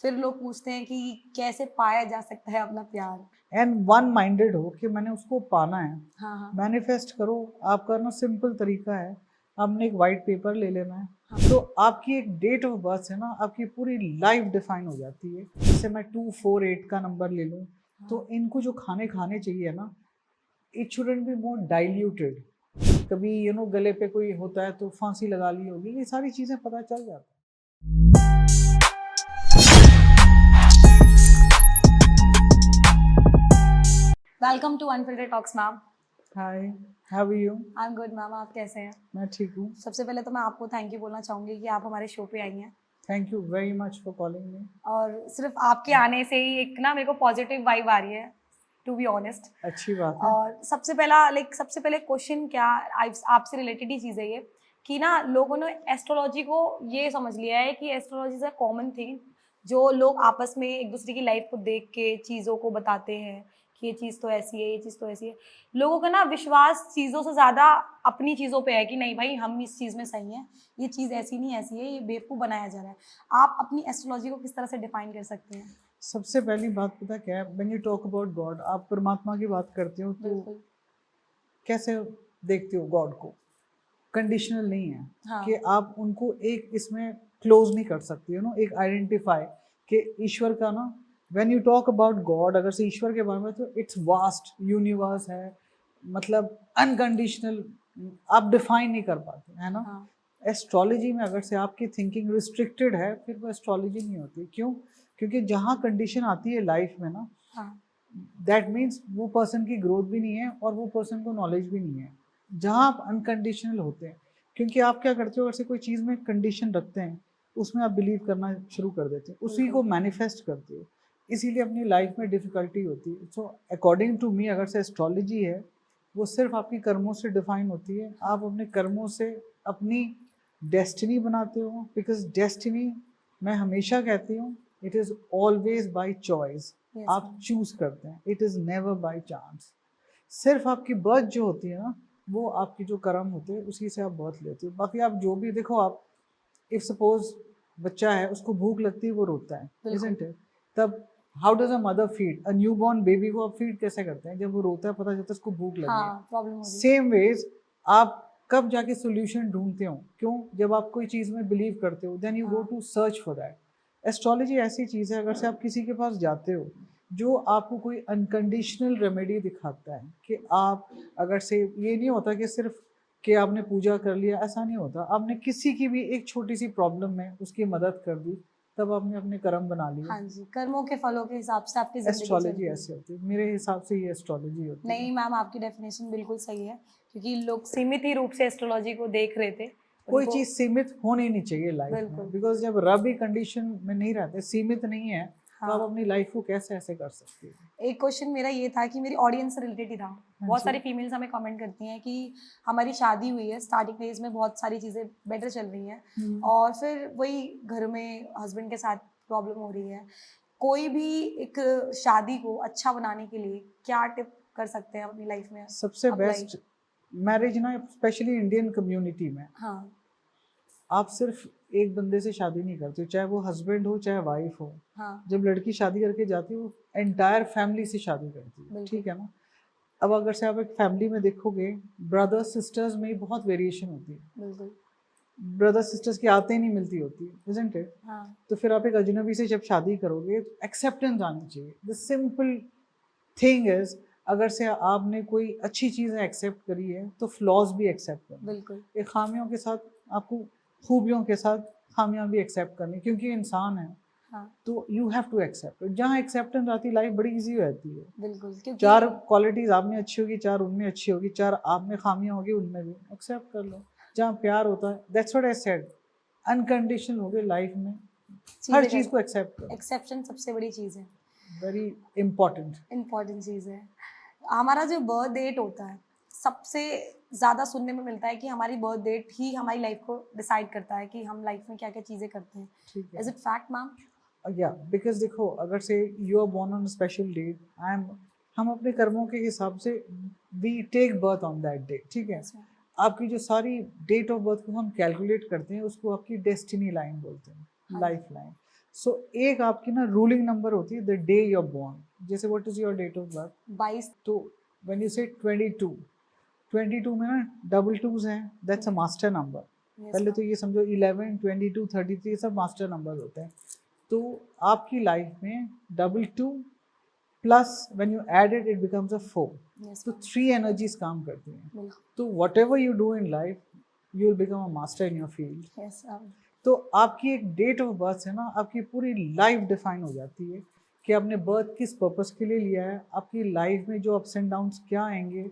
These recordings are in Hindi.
फिर लोग पूछते हैं कि कैसे पाया जा सकता है अपना प्यार। एंड वन माइंडेड हो कि मैंने उसको पाना है। हाँ, हाँ। मैनिफेस्ट करो। आपका ना सिंपल तरीका है, आपने एक वाइट पेपर ले लेना है। हाँ। तो आपकी एक डेट ऑफ बर्थ है ना, आपकी पूरी लाइफ डिफाइन हो जाती है। जैसे मैं 248 का नंबर ले लूँ, तो हाँ। इनको जो खाने खाने चाहिए ना, it shouldn't be more diluted. कभी गले पे कोई होता है तो फांसी लगा ली होगी, ये सारी चीज़ें पता चल जाती है। Welcome to unfiltered talks ma'am. Hi, how are you? I am good ma'am, आप कैसे हैं? मैं ठीक हूँ। सबसे पहले तो मैं आपको थैंक यू बोलना चाहूँगी कि आप हमारे शो पे आई हैं। Thank you very much for calling me. और सिर्फ आपके आने से ही एक ना मेरे को पॉजिटिव वाइब आ रही है, टू बी ऑनेस्ट। अच्छी बात है। और सबसे पहले क्वेश्चन क्या आपसे रिलेटेड ही चीज़ है ये, कि ना लोगों ने एस्ट्रोलॉजी को ये समझ लिया है कि astrology is a common thing, जो लोग आपस में एक दूसरे की लाइफ को देख के चीज़ों को बताते हैं कि ये चीज़ तो ऐसी है, ये चीज़ तो ऐसी है। लोगों का ना विश्वास चीज़ों से ज़्यादा अपनी चीज़ों पे है कि नहीं भाई हम इस चीज़ में सही हैं, ये चीज़ ऐसी नहीं ऐसी है, ये बेवकूफ़ बनाया जा रहा है। आप अपनी एस्ट्रोलॉजी को किस तरह से डिफाइन कर सकते हैं? सबसे पहली बात पता क्या है, when you talk about God, आप परमात्मा की बात करते हो तो बिल्कुल। कैसे देखते हो गॉड को? कंडीशनल नहीं है हाँ। कि आप उनको एक इसमें क्लोज नहीं कर सकते, एक आइडेंटिफाई कि ईश्वर का ना, when you talk about God, अगर से ईश्वर के बारे में, तो इट्स वास्ट यूनिवर्स है, मतलब अनकंडीशनल, आप डिफाइन नहीं कर पाते, है ना? हाँ। एस्ट्रोलॉजी में अगर से आपकी थिंकिंग रिस्ट्रिक्टेड है, फिर वो एस्ट्रोलॉजी नहीं होती। क्यों? क्योंकि जहाँ कंडीशन आती है लाइफ में ना, हाँ। दैट मीन्स वो पर्सन की ग्रोथ भी नहीं है और वो पर्सन को नॉलेज भी नहीं है। जहाँ आप अनकंडीशनल होते हैं, क्योंकि आप क्या करते हो, अगर कोई चीज़ में कंडीशन रखते हैं, उसमें आप बिलीव करना शुरू कर देते हैं, उसी को मैनिफेस्ट करते हो, इसीलिए अपनी लाइफ में डिफ़िकल्टी होती है। सो अकॉर्डिंग टू मी, अगर से एस्ट्रोलॉजी है, वो सिर्फ आपकी कर्मों से डिफाइन होती है। आप अपने कर्मों से अपनी डेस्टिनी बनाते हो, बिकॉज डेस्टिनी, मैं हमेशा कहती हूँ, it is always by choice. Yes, आप ma'am. चूज करते हैं, it is never by chance. सिर्फ आपकी बर्थ जो होती है ना, वो आपकी जो कर्म होते हैं उसी से आप बर्थ लेते हो। बाकी आप जो भी देखो, आप इफ सपोज बच्चा है, उसको भूख लगती है, वो रोता है, बिल्कुल। Isn't it? तब how does a mother feed a new born baby को? आप फीड कैसे करते हैं? जब वो रोता है, पता चलता है उसको भूख लगी है। हाँ, प्रॉब्लम हो रही है। सेम वेज आप कब जाके सोल्यूशन ढूंढते हो? क्यों? जब आप कोई चीज़ में बिलीव करते हो, देन यू गो हाँ। To search for that. Astrology ऐसी चीज़ है, अगर से आप किसी के पास जाते हो जो आपको कोई अनकंडीशनल रेमेडी दिखाता है, कि आप, अगर से ये नहीं होता कि सिर्फ कि आपने पूजा कर लिया, ऐसा नहीं होता। आपने किसी की भी एक छोटी सी प्रॉब्लम में उसकी मदद कर दी, तब आपने अपने कर्म बना लिए। हाँ जी, कर्मों के फलों के हिसाब से आपकी ज़िंदगी एस्ट्रोलॉजी चलती है। ऐसे होती है, मेरे हिसाब से ये एस्ट्रोलॉजी होती है। नहीं मैम, आपकी डेफिनेशन बिल्कुल सही है, क्योंकि लोग सीमित ही रूप से एस्ट्रोलॉजी को देख रहे थे। कोई उनको चीज़ सीमित होनी नहीं चाहिए लाइफ में, बिल्कुल। बिकॉज जब रब ही कंडीशन में नहीं रहते, सीमित नहीं है, तो आप हाँ। अपनी लाइफ को कैसे ऐसे कर सकती है? एक क्वेश्चन मेरा ये था कि मेरी ऑडियंस से रिलेटेड ही था। हाँ बहुत जी। सारी फीमेल्स हमें कमेंट करती हैं कि हमारी शादी हुई है, स्टार्टिंग फेज़ में बहुत सारी चीज़ें बेटर चल रही हैं और फिर वही घर में हस्बैंड के साथ प्रॉब्लम हो रही है। कोई भी एक शादी को अच्छा बनाने के लिए क्या टिप कर सकते हैं अपनी लाइफ में सबसे अप्लाई? बेस्ट मैरिज ना, स्पेशली इंडियन कम्युनिटी में, हाँ। आप सिर्फ एक बंदे से शादी नहीं करते हो, चाहे वो हस्बैंड हो चाहे वाइफ हो। हाँ। जब लड़की शादी करके जाती है, वो एंटायर फैमिली से शादी करती है, बिल्कुल। ठीक है ना? अब अगर से आप एक फैमिली में देखोगे, ब्रदर्स सिस्टर्स में बहुत वेरिएशन होती है। बिल्कुल। ब्रदर्स सिस्टर्स की आदतें नहीं मिलती होती, इजंट इट? हाँ। तो फिर आप एक अजनबी से जब शादी करोगे, तो एक्सेप्टेंस आनी चाहिए। द सिंपल थिंग इज, अगर से आपने कोई अच्छी चीज़ें एक्सेप्ट करी है, तो फ्लॉज भी एक्सेप्ट करना। बिल्कुल। एक खामियों के साथ आपको खूबियों के साथ खामियां भी एक्सेप्ट करनी, क्योंकि इंसान है, हाँ। तो यू हैव टू एक्सेप्ट। जहाँ एक्सेप्टेंस आती है, लाइफ बड़ी इजी रहती है। बिल्कुल, क्योंकि चार क्वालिटीज आप में अच्छी होगी, चार उनमें अच्छी होगी, चार आप में खामियां होगी, उनमें भी एक्सेप्ट कर लो। जहाँ प्यार होता है, that's what I said, unconditional हो गई लाइफ में, हर चीज़ें चीज़ को कर एक्सेप्ट करो। एक्सेप्शन सबसे बड़ी चीज़ है, वेरी इम्पॉर्टेंट। इम्पोर्टेंट चीज़ है। हमारा जो बर्थ डेट होता है, सबसे ज़्यादा सुनने में मिलता है कि हमारी बर्थ डेट ही हमारी लाइफ को डिसाइड करता है कि हम लाइफ में क्या-क्या चीज़ें करते हैं। ठीक इज़ है। It fact ma'am? या बिकॉज देखो, अगर से you are born on special date, I am, हम अपने कर्मों के हिसाब से we take birth on that day, ठीक है? Yes ma'am. आपकी जो सारी डेट ऑफ बर्थ को हम कैलकुलेट करते हैं, उसको आपकी डेस्टिनी लाइन बोलते हैं, हाँ जी। Life line. सो एक आपकी ना रूलिंग नंबर होती है the day you are born, जैसे what is your date of birth, 22। तो व्हेन यू से 22, 22 में ना डबल टूज हैं, that's a master number. Yes, पहले ma'am. तो ये समझो 11, 22, 33 ये सब मास्टर नंबर होते हैं। तो आपकी लाइफ में double two plus when you add it it becomes a 4, Yes, तो ma'am. 3 एनर्जीज काम करती हैं। बिल्कुल। तो what ever you do in life you will become a master in your field. Yes, ma'am. तो आपकी एक डेट ऑफ बर्थ से ना आपकी पूरी लाइफ डिफाइन हो जाती है कि आपने बर्थ किस पर्पस के लिए लिया है, आपकी लाइफ में जो अप्स एंड डाउन्स क्या आएंगे,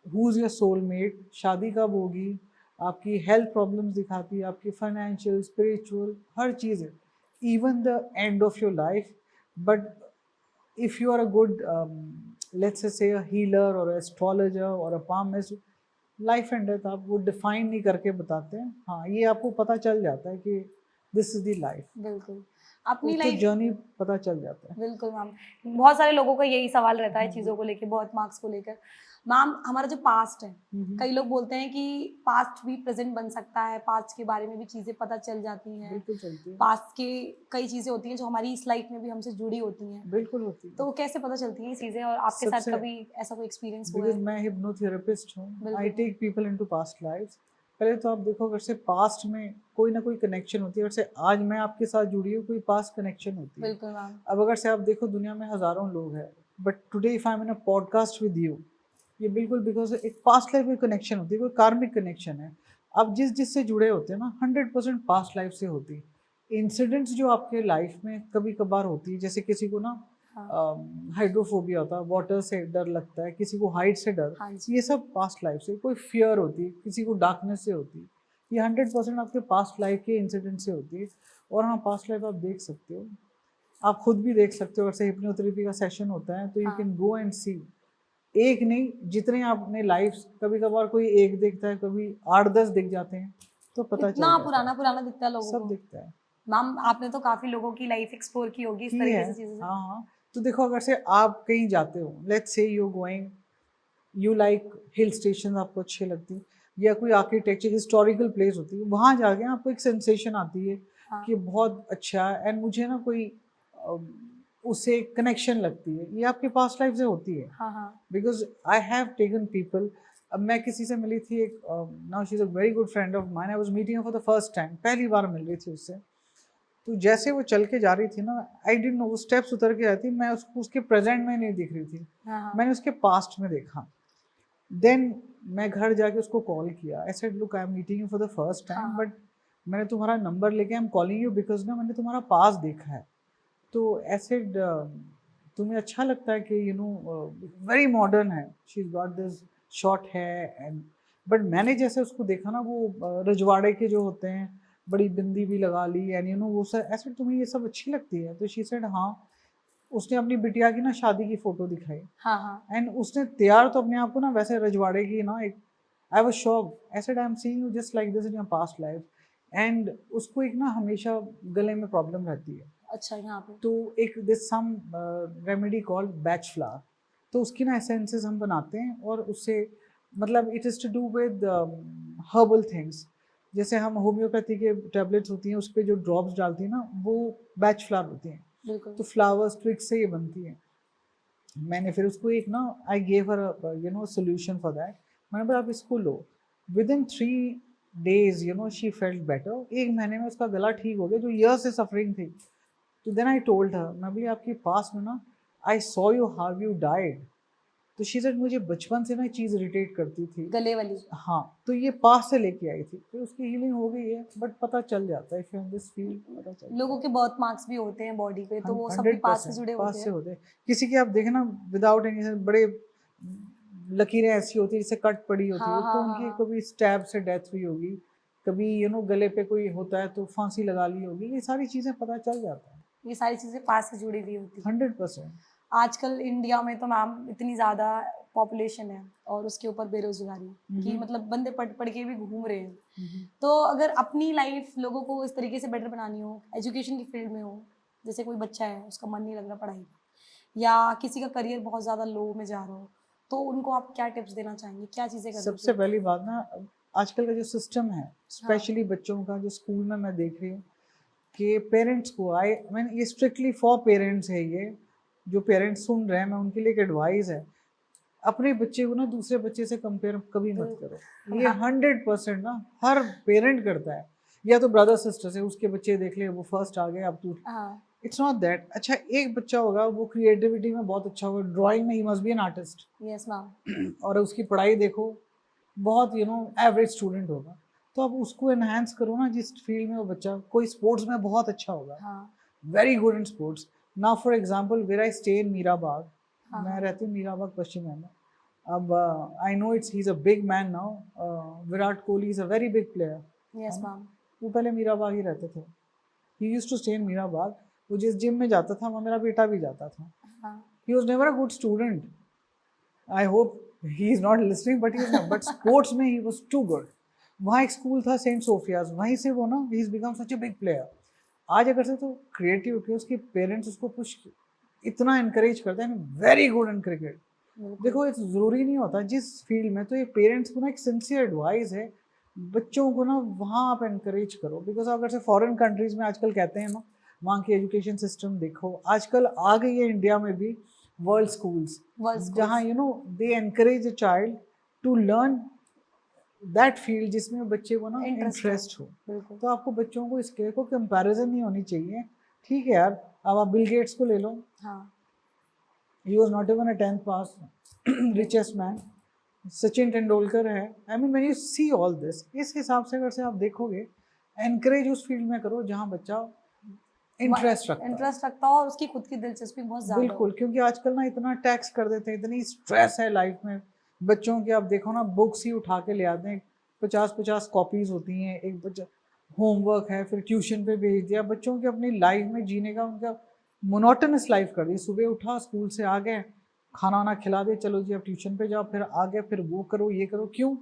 हु इज़ योर सोलमेट, शादी कब होगी, आपकी हेल्थ प्रॉब्लम्स दिखाती है, आपकी फाइनेंशियल, स्पिरिचुअल, हर चीज़ है, even the end of your life. But if you are a good let's say a healer or a astrologer or a palmist, life and death आप वो डिफाइन नहीं करके बताते हैं, हाँ ये आपको पता चल जाता है कि दिस इज द लाइफ, बिल्कुल। अपनी उसको लाइफ जर्नी पता चल जाता है। बिल्कुल मैम। बहुत सारे लोगों का यही सवाल रहता है चीज़ों को लेके, बहुत मार्क्स को लेकर। मैम हमारा जो पास्ट है, कई लोग बोलते हैं कि पास्ट भी प्रेजेंट बन सकता है, पास्ट के बारे में भी चीज़ें पता चल जाती हैं, बिल्कुल चलती है, पास्ट के कई चीज़ें होती हैं जो हमारी इस लाइफ में भी हमसे जुड़ी होती हैं। बिल्कुल होती है। तो वो कैसे पता चलती हैं ये चीज़ें, और आपके साथ सबसे कभी ऐसा कोई एक्सपीरियंस हुआ बिकॉज है? मैं हिप्नोथेरेपिस्ट हूँ, आई बिल्कुल। Take people into past lives. पहले तो आप देखो अगर से पास्ट में कोई ना कोई कनेक्शन होती है, अगर से आज मैं आपके साथ जुड़ी हूँ कोई पास्ट कनेक्शन होती है। बिल्कुल मैम। अब अगर से आप देखो दुनिया में हज़ारों लोग हैं, but today if I am in a podcast with you, ये बिल्कुल बिकॉज एक पास्ट लाइफ में कनेक्शन होती है, कोई कार्मिक कनेक्शन है। आप जिस जिससे जुड़े होते हैं ना 100% पास्ट लाइफ से होती है। इंसिडेंट्स जो आपके लाइफ में कभी कभार होती है, जैसे किसी को ना हाँ। हाइड्रोफोबिया होता है, वाटर से डर लगता है, किसी को हाइट से डर, हाँ जी। ये सब पास्ट लाइफ से। कोई फियर होती है, किसी को डार्कनेस से होती है, ये 100% आपके पास्ट लाइफ के इंसिडेंट से होती है। और हाँ पास्ट लाइफ आप देख सकते हो, आप खुद भी देख सकते हो। अगर हिप्नोथेरेपी का सेशन होता है तो यू हाँ। कैन गो एंड सी, एक नहीं जितने आपने लाइफ, कभी कभार कोई एक दिखता है, कभी 8-10 दिख जाते हैं, तो पता चल इतना जाता पुराना है, पुराना दिखता है लोगों सब को। दिखता है मैम आपने तो काफ़ी लोगों की लाइफ एक्सप्लोर की होगी इस की तरीके है। से चीज़ों से। हाँ हाँ, तो देखो अगर से आप कहीं जाते हो, let's say you going, you like hill station आपको अच्छे लगती है, या कोई आर्किटेक्चर हिस्टोरिकल प्लेस होती है, वहाँ जाके आपको एक सेंसेशन आती है हाँ। कि बहुत अच्छा है, एंड मुझे ना कोई उससे कनेक्शन लगती है, ये आपके पास्ट लाइफ से होती है। हाँ हाँ। Because I have taken people, अब मैं किसी से मिली थी, एक now she is a very good friend of mine, I was meeting for the first time, पहली बार मिल रही थी उससे। तो जैसे वो चल के जा रही थी ना, आई डिडंट नो, वो स्टेप्स उतर के आती, मैं उसको उसके प्रेजेंट में नहीं दिख रही थी, हाँ हाँ। मैंने उसके पास्ट में देखा। देन मैं घर जाके उसको कॉल किया, I said look I am meeting you for the first हाँ टाइम, हाँ। बट मैंने तुम्हारा नंबर लेके I am calling you because ना मैंने तुम्हारा पास देखा है। तो ऐसे तुम्हें अच्छा लगता है कि यू नो वेरी मॉडर्न है, she is got this short है एंड, बट मैंने जैसे उसको देखा ना, वो रजवाड़े के जो होते हैं, बड़ी बिंदी भी लगा ली, एंड यू नो वो सर ऐसे, तुम्हें ये सब अच्छी लगती है? तो शी सेड हाँ। उसने अपनी बिटिया की ना शादी की फोटो दिखाई, हाँ हाँ। एंड उसने तैयार तो अपने आप को ना वैसे रजवाड़े की ना, एक I was shocked, I said I am seeing you just like this in your past life. And उसको एक ना हमेशा गले में प्रॉब्लम रहती है, अच्छा यहाँ पे। तो एक this some remedy called Bach flower, तो उसकी ना एसेंसेस हम बनाते हैं, और उससे मतलब it is to do with herbal things. जैसे हम होम्योपैथी के टैबलेट्स होती हैं, उस पर जो ड्रॉप्स डालती हैं ना, वो बैच फ्लावर होती हैं, बिल्कुल। तो फ्लावर्स ट्विक्स से ये बनती हैं। मैंने फिर उसको एक ना, I gave her you know solution for that, मैंने बोला आप इसको लो, within 3 days you know she felt better, एक महीने में उसका गला ठीक हो गया जो ईयर से सफरिंग थी। तो देन आई टोल्ड हर, मैं बोली आपके पास में ना, I saw you how you died, तो शी सेड मुझे बचपन से ना चीज़ इरिटेट करती थी। गले वाली। हाँ, तो ये पास से लेके आई थी, फिर उसकी हीलिंग हो गई है, बट पता चल जाता है if you in this field, पता चलता लोगों है। के बर्थ मार्क्स भी होते हैं बॉडी पे, तो वो सब भी पास से 100% जुड़े पास होते से हैं। होते हैं। किसी की आप देखें ना विदाउट एनी, बड़े लकीरें ऐसी होती है जैसे कट पड़ी होती हाँ है, हाँ तो हाँ उनकी हाँ। कभी स्टैब से डेथ हुई होगी, कभी यू नो गले पे कोई होता है तो फांसी लगा ली होगी, ये सारी चीज़ें पता चल जाता है। ये सारी चीज़ें पास से जुड़ी हुई होती हैं। 100%। आजकल इंडिया में तो मैम इतनी ज़्यादा पॉपुलेशन है, और उसके ऊपर बेरोजगारी कि मतलब बंदे पढ़ पढ़ के भी घूम रहे हैं। तो अगर अपनी लाइफ लोगों को इस तरीके से बेटर बनानी हो, एजुकेशन की फील्ड में हो, जैसे कोई बच्चा है उसका मन नहीं लग रहा पढ़ाई का, या किसी का करियर बहुत ज़्यादा लो में जा रहा हो, तो उनको आप क्या टिप्स देना चाहेंगे, क्या चीज़ें करनी सबसे चाहिए? पहली बात ना, आजकल का जो सिस्टम है, हाँ। स्पेशली बच्चों का जो स्कूल में मैं देख रही हूँ, कि पेरेंट्स को आई मीन ये स्ट्रिक्टली फॉर पेरेंट्स है, ये जो पेरेंट्स सुन रहे हैं मैं उनके लिए एक एडवाइस है, अपने बच्चे को ना दूसरे बच्चे से कंपेयर कभी मत करो। ये 100% ना हर पेरेंट करता है, या तो ब्रदर सिस्टर से उसके बच्चे देख ले वो फर्स्ट आ गए अब तू, हाँ इट्स नॉट दैट। अच्छा एक बच्चा होगा वो क्रिएटिविटी में बहुत अच्छा होगा, ड्राइंग में he must be an artist, yes ma'am. और उसकी पढ़ाई देखो बहुत एवरेज स्टूडेंट होगा, तो आप उसको एनहांस करो ना जिस फील्ड में वो बच्चा, कोई स्पोर्ट्स में बहुत अच्छा होगा, हाँ very good in sports. Now for example where I stay in Mirabagh, हाँ मैं हाँ रहती हूँ मीराबाग पश्चिम में। अब I know he is a big man now, Virat Kohli is a very big player, yes है ना? मैम। वो पहले मीराबाग ही रहते थे, he used to stay in Mirabagh. वो जिस जिम में जाता था वहाँ मेरा बेटा भी जाता था, हाँ he was never a good student, I hope he is not listening, but he is not, but sports में ही वाज टू गुड। वहाँ एक स्कूल था सेंट सोफियाज, वहीं से वो ना he is become such a big player. आज अगर से तो क्रिएटिविटी उसके पेरेंट्स उसको पुश इतना इनकरेज करते हैं, वेरी गुड इन क्रिकेट। बिल्कुल। देखो ये ज़रूरी नहीं होता जिस फील्ड में, तो ये पेरेंट्स को ना एक सिंसियर एडवाइस है, बच्चों को ना वहाँ आप इनकरेज करो, बिकॉज अगर से फॉरेन कंट्रीज में आजकल कहते हैं ना वहाँ की एजुकेशन सिस्टम देखो, आजकल आ गई है इंडिया में भी वर्ल्ड स्कूल्स, वर्ल्ड जहाँ schools they encourage a child to learn that field जिसमें बच्चे को ना इंटरेस्ट हो। इंटरेस्ट हो। बिल्कुल। तो आपको बच्चों को इसके को कंपैरिजन नहीं होनी चाहिए। ठीक है यार, अब आप बिल गेट्स को ले लो, हाँ he was not even a 10th pass richest man, Sachin Tendulkar है। I mean when you see all this, इस हिसाब से अगर से आप देखोगे, एनकरेज उस फील्ड में करो जहाँ बच्चा इंटरेस्ट रखता है। इंटरेस्ट रखता हो और उसकी खुद की दिलचस्पी बहुत ज्यादा बिल्कुल, क्योंकि आजकल ना इतना टैक्स कर देते हैं, इतनी स्ट्रेस है लाइफ में बच्चों की, आप देखो ना बुक्स ही उठा के ले आते हैं, 50-50 कॉपीज होती हैं, एक बच्चा होमवर्क है फिर ट्यूशन पे भेज दिया, बच्चों की अपनी लाइफ में जीने का उनका मोनोटोनस लाइफ कर दी। सुबह उठा स्कूल से आ गए, खाना वाना खिला दे, चलो जी अब ट्यूशन पे जाओ, फिर आ गए फिर वो करो ये करो, क्यों?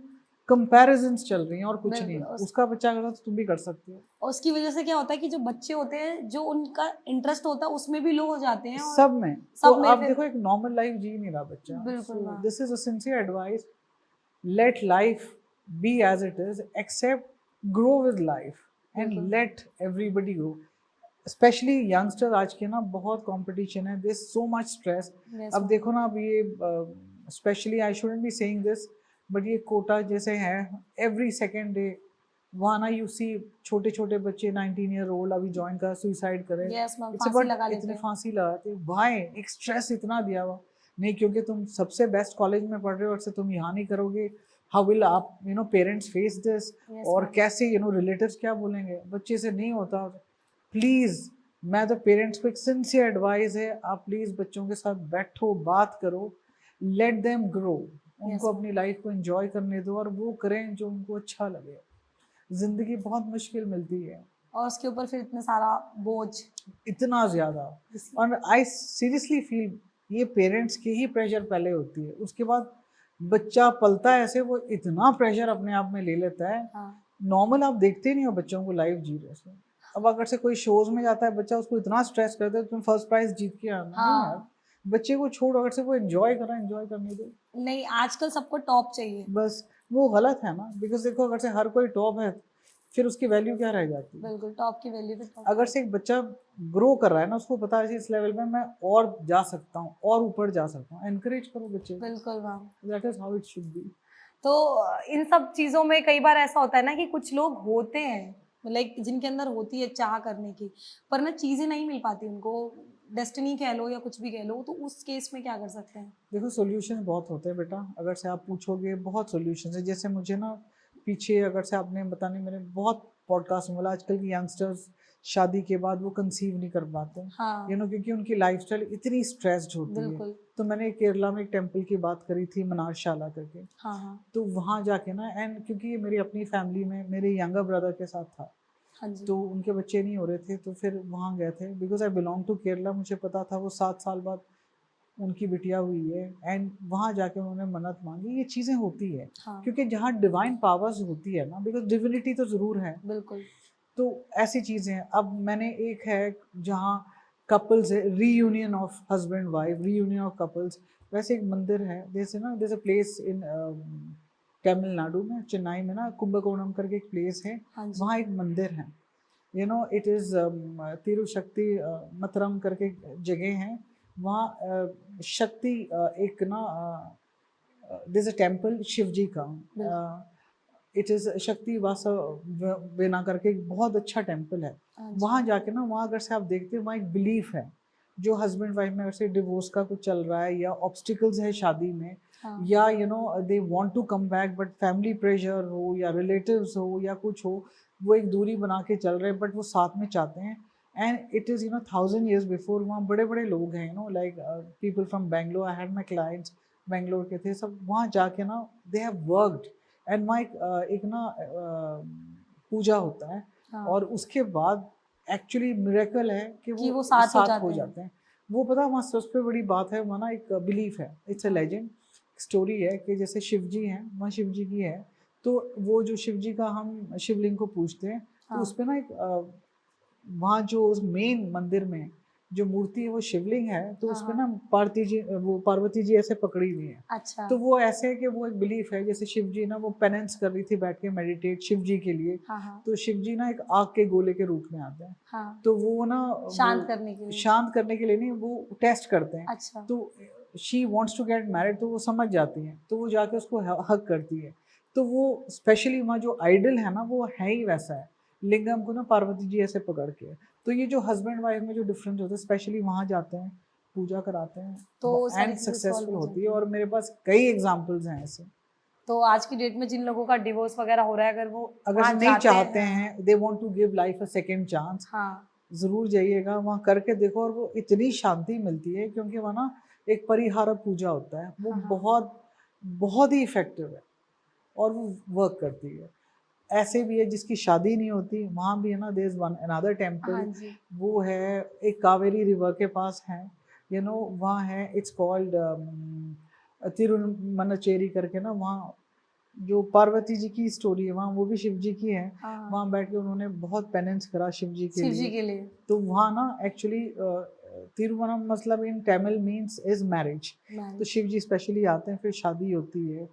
कंपैरिजन्स चल रही हैं और कुछ नहीं। बिल्कुल। उसका बच्चा करता तो तुम भी कर सकते हो। और उसकी वजह से क्या होता है कि जो बच्चे होते हैं जो उनका इंटरेस्ट होता है उसमें भी लो हो जाते हैं और सब में तो सब में आप फिर देखो एक नॉर्मल लाइफ जी नहीं रहा बच्चा। बिल्कुल so ma'am. This is a sincere advice, let life be as it is, accept, grow with life and बिल्कुल। let everybody grow, especially youngsters। आज के ना बहुत कंपटीशन है, there's so much stress। Yes अब मैम। देखो ना, अब ये specially I shouldn't be saying this, but ये कोटा जैसे है एवरी सेकेंड डे, वहाँ ना यू सी छोटे छोटे बच्चे 19 ईयर ओल्ड अभी ज्वाइन कर सुसाइड करे, यस मैम, इट्स फांसी अबाउट लगा लेते इतने हैं। फांसी लगाते, वाई? एक स्ट्रेस इतना दिया हुआ नहीं, क्योंकि तुम सबसे बेस्ट कॉलेज में पढ़ रहे हो और से तुम यहाँ नहीं करोगे, हाउ विल आप पेरेंट्स फेस दिस, यस और मैम। कैसे रिलेटिव्स क्या बोलेंगे, बच्चे से नहीं होता। प्लीज़, मैं तो पेरेंट्स को एक सिंसियर एडवाइस है, आप प्लीज़ बच्चों के साथ बैठो, बात करो, लेट देम ग्रो, यस उनको मैम। अपनी लाइफ को एंजॉय करने दो और वो करें जो उनको अच्छा लगे। ज़िंदगी बहुत मुश्किल मिलती है, और उसके ऊपर फिर इतना सारा बोझ। इतना ज़्यादा। और आई सीरियसली फील ये पेरेंट्स की ही प्रेशर पहले होती है, उसके बाद बच्चा पलता है ऐसे, वो इतना प्रेशर अपने आप में ले लेता है। हाँ नॉर्मल आप देखते नहीं हो बच्चों को लाइव जी रहे से। अब अगर से कोई शोज में जाता है बच्चा, उसको इतना स्ट्रेस करता है तुम फर्स्ट प्राइज जीत के आना, नहीं यार, हाँ। बच्चे को छोड़, अगर से वो एंजॉय कर रहा है एंजॉय करने दो। नहीं, आजकल सबको टॉप चाहिए। बस वो गलत है ना, बिकॉज देखो अगर से हर कोई टॉप है फिर उसकी वैल्यू क्या रह जाती है। बिल्कुल, टॉप की वैल्यू भी टॉप। अगर से एक बच्चा ग्रो कर रहा है ना, उसको पता है इस लेवल में मैं और जा सकता हूँ और ऊपर जा सकता हूँ, एनकरेज करो बच्चे को, बिल्कुल ma'am. That is how it should be. तो इन सब चीज़ों में कई बार ऐसा होता है ना कि कुछ लोग होते हैं लाइक जिनके अंदर होती है चाह करने की, पर ना चीज़ें नहीं मिल पाती उनको, डेस्टिनी कह लो या कुछ भी कह लो, तो उस केस में क्या कर सकते हैं? देखो सॉल्यूशन बहुत होते हैं बेटा, अगर से आप पूछोगे बहुत सॉल्यूशन है। जैसे मुझे ना पीछे अगर से आपने बताने, मैंने बहुत पॉडकास्ट में बोला आजकल की यंगस्टर्स शादी के बाद वो कंसीव नहीं कर पाते, हाँ क्योंकि उनकी लाइफस्टाइल इतनी स्ट्रेस्ड होती है। बिल्कुल। तो मैंने केरला में एक टेम्पल की बात करी थी, मनारशाला करके, हाँ हाँ। तो वहाँ जाके ना, एंड क्योंकि ये मेरी अपनी फैमिली में मेरे यंगर ब्रदर के साथ था, हाँ जी। तो उनके बच्चे नहीं हो रहे थे, तो फिर वहाँ गए थे, because I belong to Kerala, मुझे पता था वो 7 साल बाद उनकी बिटिया हुई है, एंड वहाँ जाके उन्होंने मन्नत मांगी। ये चीज़ें होती है हाँ क्योंकि जहाँ डिवाइन पावर्स होती है ना, बिकॉज डिविनिटी तो ज़रूर है, बिल्कुल। तो ऐसी चीज़ें हैं। अब मैंने एक है जहाँ कपल्स है, reunion of husband wife, reunion of couples, वैसे एक मंदिर है, जैसे ना जैसे प्लेस इन तमिलनाडु में, चेन्नई में ना कुंभकोणम करके एक प्लेस है, हाँ जी। वहाँ एक मंदिर है, यू नो इट इज़ तिरुशक्ति मतरम करके जगह है वहाँ शक्ति एक ना दिस अ टेम्पल शिव जी का इट इज़ शक्ति वासा करके एक बहुत अच्छा टेम्पल है। वहाँ जाके ना वहाँ अगर से आप देखते हो वहाँ एक बिलीफ है जो हस्बैंड वाइफ में अगर से डिवोर्स का कुछ चल रहा है या ऑब्स्टिकल्स है शादी में या you know they want to come back but family pressure हो या रिलेटिव्स हो या कुछ हो वो एक दूरी बना के चल रहे हैं बट वो साथ में चाहते हैं and it is you know 1000 years before वहाँ बड़े बड़े लोग हैं you know like people from Bangalore I had my clients Bangalore के थे सब वहाँ जाके ना दे हैव वर्कड एंड वहाँ एक ना पूजा होता है और उसके बाद एक्चुअली मिरेकल है कि वो साथ हो जाते हैं। वो पता वहाँ सबसे बड़ी बात है वहाँ ना एक बिलीफ है इट्स अ लेजेंड स्टोरी है कि जैसे शिव जी हैं वहाँ शिव जी की है तो वो जो शिव जी का हम शिवलिंग को पूजते हैं तो उस पर ना एक वहाँ जो उस मेन मंदिर में जो मूर्ति है वो शिवलिंग है तो उसमें ना पार्वती जी ऐसे पकड़ी हुई है। अच्छा। तो वो ऐसे है कि वो एक बिलीफ है जैसे शिव जी ना वो पेनेंस कर रही थी बैठ के मेडिटेट शिव जी के लिए तो शिव जी ना एक आग के गोले के रूप में आते हैं तो वो ना शांत करने के लिए नहीं वो टेस्ट करते हैं। अच्छा। तो she wants to get married तो वो समझ जाती है तो वो जाके उसको हक करती है तो वो स्पेशली वहाँ जो आइडल है ना वो है ही वैसा है लिंगम को ना पार्वती जी ऐसे पकड़ के तो ये जो हस्बैंड वाइफ में जो डिफरेंस होता है स्पेशली वहाँ जाते हैं पूजा कराते हैं तो एंड सक्सेसफुल होती है और मेरे पास कई एग्जांपल्स हैं ऐसे। तो आज की डेट में जिन लोगों का डिवोर्स वगैरह हो रहा है अगर से नहीं चाहते हैं they want to give life a second chance जरूर जाइएगा वहाँ करके देखो और वो इतनी शांति मिलती है क्योंकि वहाँ ना एक परिहार पूजा होता है वो बहुत बहुत ही इफेक्टिव है और वो वर्क करती है। ऐसे भी है जिसकी शादी नहीं होती वहाँ भी है ना there is one another temple वो है एक कावेरी रिवर के पास है यू नो वहाँ है इट्स कॉल्ड तिरुमनचेरी करके ना वहाँ जो पार्वती जी की स्टोरी है वहाँ वो भी शिव जी की है वहाँ बैठ के उन्होंने बहुत पेनेंस करा शिव जी के लिए तो वहाँ ना एक्चुअली तिरुवनम मतलब इन तमिल मीन्स इज मैरिज तो शिव जी स्पेशली आते हैं फिर शादी होती है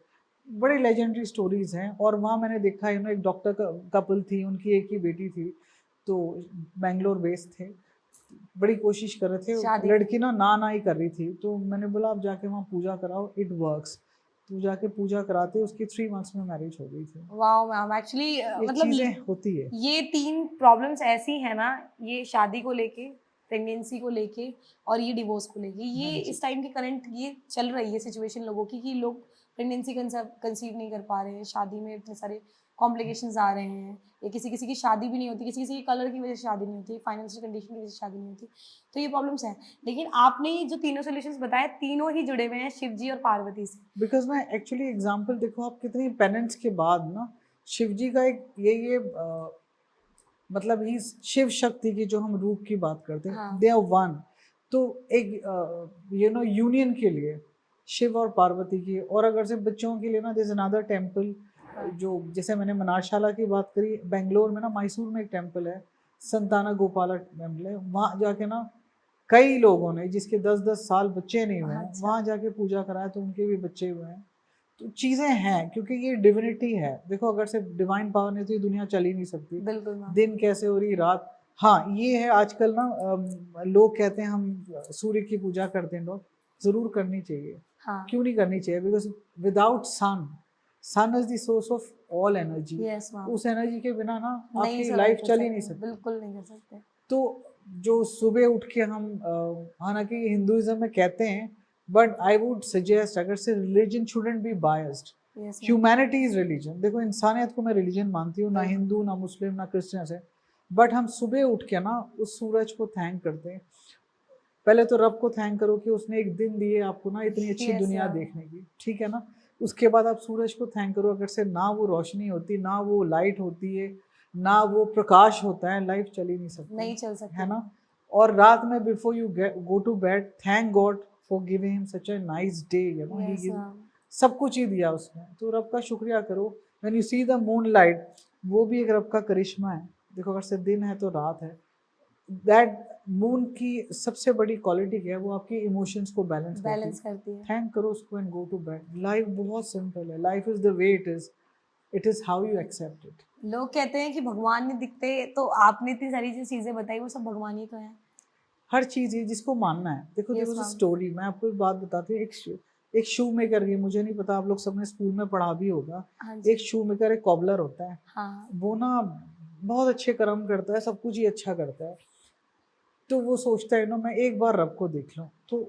बड़ी लेजेंडरी स्टोरीज हैं और वहाँ मैंने देखा है ना एक डॉक्टर कपल थी उनकी एक ही बेटी थी तो बेंगलोर बेस्ड थे बड़ी कोशिश कर रहे थे लड़की ना ही कर रही थी तो मैंने बोला आप जाके वहाँ पूजा कराओ इट वर्क्स तो जाके पूजा कराते उसकी 3 months में मैरिज हो गई थी। वाओ मैम एक्चुअली मतलब चीजें होती है ये 3 प्रॉब्लम्स ऐसी है ना ये शादी को लेके प्रेगनेंसी को लेके और ये डिवोर्स को लेके ये इस टाइम की करंट ये चल रही है सिचुएशन लोगों की कि लोग प्रेगनेंसी कंसीव नहीं कर पा रहे हैं शादी में इतने सारे कॉम्प्लिकेशंस आ रहे हैं या किसी किसी की शादी भी नहीं होती किसी किसी की कलर की वजह से शादी नहीं होती फाइनेंशियल कंडीशन की वजह से शादी नहीं होती तो ये प्रॉब्लम्स हैं लेकिन आपने जो तीनों सोल्यूशंस बताए तीनों ही जुड़े हुए हैं शिव जी और पार्वती से बिकॉज ना एक्चुअली एग्जाम्पल देखो आप कितनी पेनेंट्स के बाद ना शिव जी का एक ये मतलब ही शिव शक्ति की जो हम रूप की बात करते हैं दे आर वन तो एक यू नो यूनियन के लिए शिव और पार्वती की और अगर से बच्चों के लिए ना दिस अनदर टेम्पल जो जैसे मैंने मनारशाला की बात करी बेंगलोर में ना मैसूर में एक टेम्पल है संताना गोपाला टेम्पल है वहाँ जाके ना कई लोगों ने जिसके 10-10 साल बच्चे नहीं हुए हैं वहाँ जाके पूजा कराया तो उनके भी बच्चे हुए हैं तो चीज़ें हैं क्योंकि ये डिविनिटी है देखो अगर से डिवाइन पावर नहीं तो ये दुनिया चल ही नहीं सकती दिन कैसे हो रही रात हाँ ये है आजकल ना लोग कहते हैं हम सूर्य की पूजा करते हैं लोग जरूर करनी चाहिए क्यों नहीं करनी चाहिए because without sun is the source of all energy उस एनर्जी के बिना ना आपकी लाइफ चल ही नहीं सकती बिल्कुल नहीं कर सकते तो जो सुबह उठ के हम हालांकि हिंदुइज्म में कहते हैं बट आई वुड सजेस्ट अगर से religion shouldn't be biased humanity is religion देखो इंसानियत को मैं रिलीजन मानती हूँ ना हिंदू ना मुस्लिम ना क्रिश्चियन है बट हम सुबह उठ के ना उस सूरज को थैंक करते हैं पहले तो रब को थैंक करो कि उसने एक दिन दिए आपको ना इतनी अच्छी दुनिया देखने की ठीक है ना उसके बाद आप सूरज को थैंक करो अगर से ना वो रोशनी होती ना वो लाइट होती है ना वो प्रकाश होता है लाइफ चल ही नहीं सकती नहीं चल सकती है ना और रात में before you go to bed thank God for giving him such a nice day you know he सब कुछ ही दिया उसने तो रब का शुक्रिया करो when you see the moon light वो भी एक रब का करिश्मा है देखो अगर से दिन है तो रात है दैट मून की सबसे बड़ी क्वालिटी क्या है वो आपके इमोशंस को बैलेंस करती है थैंक करो उसको and go to bed life बहुत सिंपल है life is the way it is how you accept it लोग कहते हैं कि भगवान नहीं दिखते, तो आपने इतनी सारी जो चीजें बताई वो सब भगवान ही तो है। हर चीज़ है जिसको मानना है। देखो यस देखो मैम। स्टोरी मैं आपको एक बात बताती हूँ। एक शू मेकर की, मुझे नहीं पता आप लोग सबने स्कूल में पढ़ा भी होगा। हाँ एक जी। शू मेकर एक कॉबलर होता है। हाँ। वो ना बहुत अच्छे कर्म करता है, सब कुछ ही अच्छा करता है। तो वो सोचता है ना मैं एक बार रब को देख लूं। तो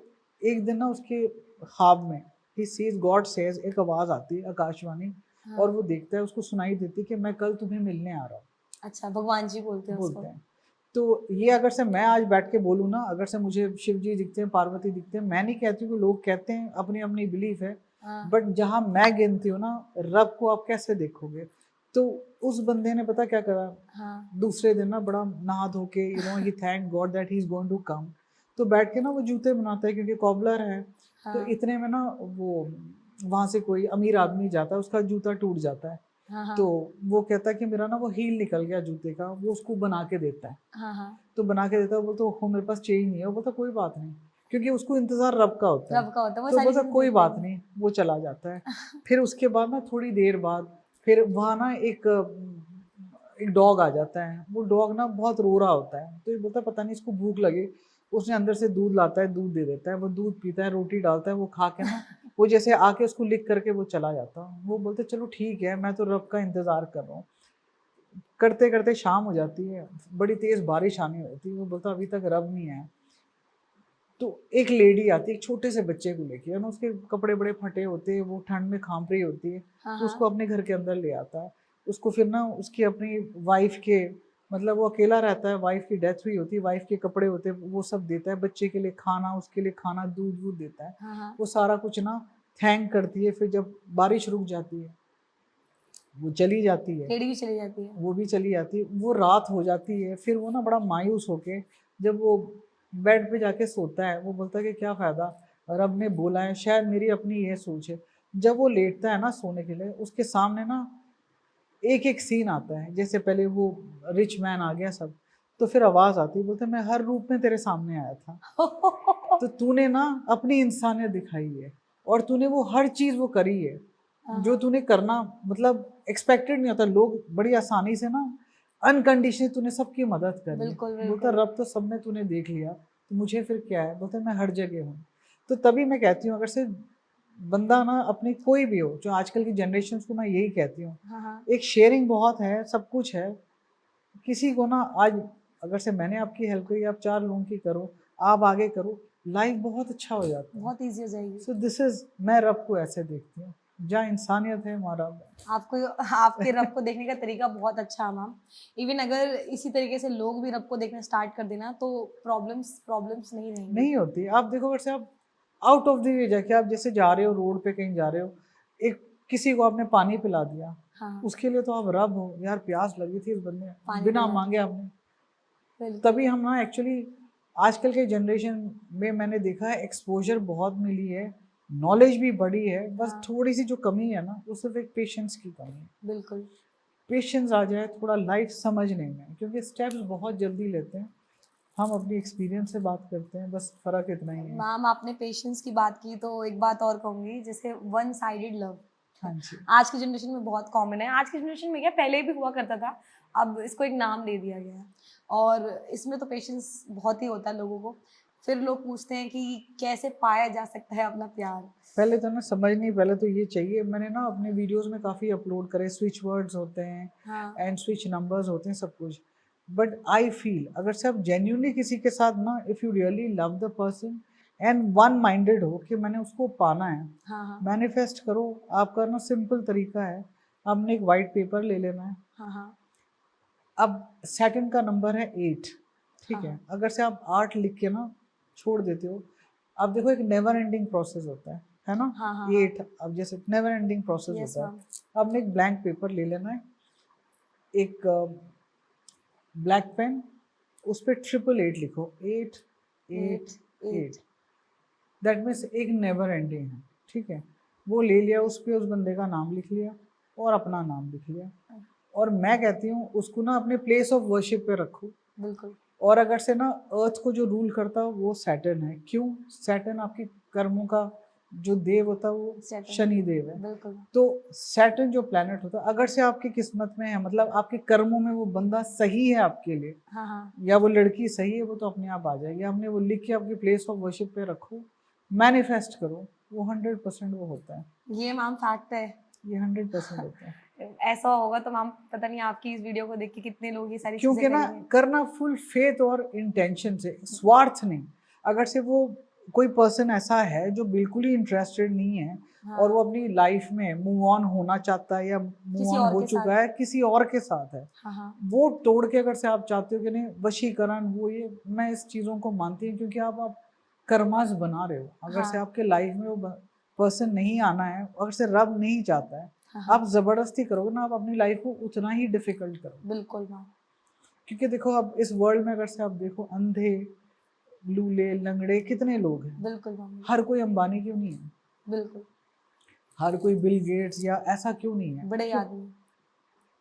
एक दिन ना उसके ख्वाब में ही सीज गॉड सेज, एक आवाज आती है आकाशवाणी, और हाँ। वो देखता है, उसको सुनाई देती है कि मैं कल तुम्हें मिलने आ रहा हूँ। अच्छा, भगवान जी बोलते हैं बोलते उसको। हैं। तो ये अगर से मैं आज बैठ के बोलूँ ना, अगर से मुझे शिव जी दिखते हैं, पार्वती दिखते हैं, मैं नहीं कहती हूँ कि लोग कहते हैं, अपनी अपनी बिलीफ है। हाँ। बट जहाँ मैं गिनती हूँ ना, रब को आप कैसे देखोगे? तो उस बंदे ने पता क्या करा, हाँ। दूसरे दिन ना बड़ा नहा धो के, he thank God that he is going to come. तो बैठ के ना वो जूते बनाता है, क्योंकि कॉबलर है। तो हाँ। इतने में ना वो वहां से कोई अमीर आदमी जाता है, उसका जूता टूट जाता है। हाँ। हाँ। तो वो कहता है कि मेरा ना वो हील निकल गया जूते का, वो उसको बना के देता है। हाँ। हाँ। तो बना के देता है, बोलता हो मेरे पास चेंज नहीं है। वो बोलता कोई बात नहीं, क्योंकि उसको इंतजार रब का होता है। रब का होता है, वो तो सारी बोलता चीजें कोई देखता बात है। नहीं, वो चला जाता है। फिर उसके बाद ना थोड़ी देर बाद फिर वहाँ ना एक डॉग आ जाता है। वो डॉग ना बहुत रो रहा होता है। तो ये बोलता है पता नहीं इसको भूख लगे। उसने अंदर से दूध लाता है, दूध दे देता है, वो दूध पीता है, रोटी डालता है, वो खा के ना वो जैसे आके उसको लिख करके वो चला जाता है। वो बोलते चलो ठीक है, मैं तो रब का इंतजार कर रहा हूँ। करते करते शाम हो जाती है, बड़ी तेज बारिश आने होती है। वो बोलता अभी तक रब नहीं आया। तो एक लेडी आती है एक छोटे से बच्चे को लेके, है ना, उसके कपड़े बड़े फटे होते हैं, वो ठंड में कांप रही होती है। हाँ। तो हाँ। उसको अपने घर के अंदर ले आता है। उसको फिर ना उसकी अपनी वाइफ के, मतलब वो अकेला रहता है, वाइफ की डेथ हुई होती है, वाइफ के कपड़े होते हैं, वो सब देता है, बच्चे के लिए खाना, उसके लिए खाना, दूध वूध देता है। हाँ। हाँ। वो सारा कुछ ना थैंक करती है। फिर जब बारिश रुक जाती है, वो चली जाती है। लेडी भी चली जाती है। वो भी चली जाती है। वो रात हो जाती है। फिर वो ना बड़ा मायूस होके जब वो बेड पे जाके सोता है, वो बोलता है कि क्या फ़ायदा, रब ने बोला है, शायद मेरी अपनी ये सोच है। जब वो लेटता है ना सोने के लिए, उसके सामने ना एक एक सीन आता है। जैसे पहले वो रिच मैन आ गया सब, तो फिर आवाज़ आती है, बोलता है मैं हर रूप में तेरे सामने आया था। तो तूने ना अपनी इंसानियत दिखाई है, और तूने वो हर चीज़ वो करी है हाँ। जो हाँ। तूने करना, मतलब एक्सपेक्टेड नहीं होता। लोग बड़ी आसानी से ना अनकंडीशनल तूने सबकी मदद करी है। बिल्कुल बोलता बिल्कुल। रब तो सब में तूने देख लिया, तो मुझे फिर क्या है। बोलता मैं हर जगह हूँ। तो तभी मैं कहती हूँ, अगर से बंदा ना अपनी कोई भी हो, जो आजकल की जनरेशन को मैं यही कहती हूँ, हाँ। हाँ। एक शेयरिंग बहुत है, सब कुछ है। किसी को ना आज अगर से मैंने आपकी हेल्प करी, आप 4 लोगों की करो, आप आगे करो, लाइफ बहुत अच्छा हो जाता है। बहुत ईजी हो जाएगी। सो दिस इज, मैं रब को ऐसे देखती हूँ, जहाँ इंसानियत है वहाँ रब आपको आपके रब को देखने का तरीका बहुत अच्छा है मैम। इवन अगर इसी तरीके से लोग भी रब को देखना स्टार्ट कर देना, तो प्रॉब्लम्स प्रॉब्लम्स नहीं रहेंगी। नहीं होती। आप देखो, अगर से आप आउट ऑफ द वे जाके, आप जैसे जा रहे हो रोड पे कहीं जा रहे हो, एक किसी को आपने पानी पिला दिया, हाँ। उसके लिए तो आप रब हो यार, प्यास लगी थी इस बंदे ने, पानी बिना पिला मांगे दिया। आपने। बिल्कुल। तभी हम ना एक्चुअली आजकल के जनरेशन में मैंने देखा है एक्सपोजर बहुत मिली है, नॉलेज भी बढ़ी है, बस हाँ। थोड़ी सी जो कमी है ना, वो सिर्फ एक पेशेंस की कमी है। बिल्कुल। पेशेंस आ जाए थोड़ा लाइफ समझने में, क्योंकि स्टेप्स बहुत जल्दी लेते हैं। हम अपनी एक्सपीरियंस से बात करते हैं, बस फ़र्क इतना ही है। मैम आपने पेशेंस की बात की, तो एक बात और कहूँगी, जैसे वन साइडेड लव हाँ जी। आज की जनरेशन में बहुत कॉमन है। आज की जनरेशन में क्या, पहले भी हुआ करता था, अब इसको एक नाम दे दिया गया है। और इसमें तो पेशेंस बहुत ही होता है लोगों को। फिर लोग पूछते हैं कि कैसे पाया जा सकता है अपना प्यार। पहले तो ना समझ नहीं, पहले तो ये चाहिए। मैंने ना अपने वीडियोस में काफ़ी अपलोड करे, स्विच वर्ड्स होते हैं हाँ। एंड स्विच नंबर्स होते हैं, सब कुछ। बट आई फील अगर से आप जेन्यूनली किसी के साथ ना, if you really love the person and one minded हो कि मैंने उसको पाना है, हाँ। हाँ। मैनिफेस्ट करो। आपका ना सिंपल तरीका है, आपने एक वाइट पेपर ले लेना है। हाँ। हाँ। अब सैटर्न का नंबर है 8, हाँ। ठीक है। हाँ। अगर से आप 8 लिख के ना छोड़ देते हो, अब देखो एक नेवर एंडिंग प्रोसेस होता है ना। हाँ। हाँ। हाँ। 8 अब जैसे नेवर एंडिंग प्रोसेस यस होता है। मैम। आपने एक ब्लैंक पेपर ले लेना है, एक ब्लैक पेन, उस पर 888 लिखो, 8 8 एट। एट। 8। दैट मीन्स एक नेवर एंडिंग है, ठीक है। वो ले लिया, उस पर उस बंदे का नाम लिख लिया और अपना नाम लिख लिया। और मैं कहती हूँ उसको ना अपने प्लेस ऑफ वर्शिप पे रखो। बिल्कुल। और अगर से ना अर्थ को जो रूल करता है वो सैटर्न है। क्यों? सैटर्न आपकी कर्मों का जो देव होता है वो Saturn। शनि देव है। बिल्कुल तो सैटर्न जो प्लैनेट होता है, अगर से आपकी किस्मत में है, मतलब आपके कर्मों में वो बंदा सही है आपके लिए, हाँ हाँ या वो लड़की सही है, वो तो अपने आप आ जाएगी। हमने वो लिख के आपकी प्लेस ऑफ वर्शिप पे रखो, मैनिफेस्ट करो, वो 100% वो होता है। ये मैम फैक्ट है। ये 100% होता है। ऐसा होगा तो मैम पता नहीं आपकी इस वीडियो को देख के कितने लोग ये सारी चीजें क्योंकि ना करेंगे। करना फुल फेथ और इंटेंशन से, स्वार्थ नहीं। अगर से वो कोई पर्सन ऐसा है जो बिल्कुल ही इंटरेस्टेड नहीं है हाँ और वो अपनी लाइफ में मूव ऑन होना चाहता है या मूव किसी ऑन और हो के चुका साथ। है, किसी और के साथ है, हाँ हाँ वो तोड़ के अगर से आप चाहते हो कि नहीं वशीकरण वो ये, मैं इस चीज़ों को मानती हूँ क्योंकि आप कर्मास बना रहे हो। अगर से हाँ आपके लाइफ में वो पर्सन नहीं आना है, अगर से रब नहीं चाहता है, हाँ हाँ आप ज़बरदस्ती करोगे ना, आप अपनी लाइफ को उतना ही डिफिकल्ट करोगे। बिल्कुल मैम। क्योंकि देखो अब इस वर्ल्ड में अगर से आप देखो, अंधे, लूले, लंगड़े कितने लोग हैं। बिल्कुल मैम। हर कोई अंबानी क्यों नहीं है? बिल्कुल हर कोई बिल गेट्स या ऐसा क्यों नहीं है? बड़े क्यों? आदमी।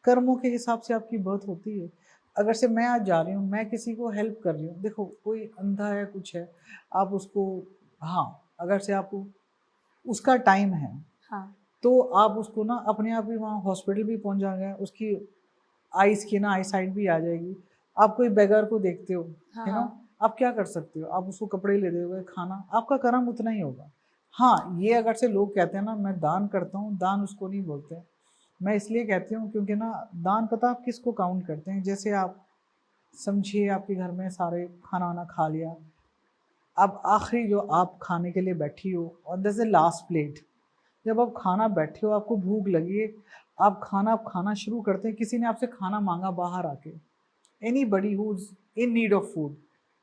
कर्मों के हिसाब से आपकी बर्थ होती है। अगर से मैं आज जा रही हूँ, मैं किसी को हेल्प कर रही हूँ, देखो कोई अंधा है, कुछ है, आप उसको, हाँ, अगर से आपको उसका टाइम है हाँ तो आप उसको ना अपने आप ही वहाँ हॉस्पिटल भी पहुँच जाएंगे, उसकी आइस की ना आई साइट भी आ जाएगी। आप कोई बेगर को देखते हो, हाँ है ना, हाँ आप क्या कर सकते हो? आप उसको कपड़े ले दोगे, खाना, आपका कर्म उतना ही होगा। हाँ, ये अगर से लोग कहते हैं ना मैं दान करता हूँ, दान उसको नहीं बोलते। मैं इसलिए कहती हूँ क्योंकि ना दान पता आप किसको काउंट करते हैं? जैसे आप समझिए आपके घर में सारे खाना वाना खा लिया, अब आखिरी जो आप खाने के लिए बैठी हो और दिस इज लास्ट प्लेट, जब आप खाना बैठे हो, आपको भूख लगी है, आप खाना शुरू करते हैं, किसी ने आपसे खाना मांगा बाहर आके, anybody who is in need of food,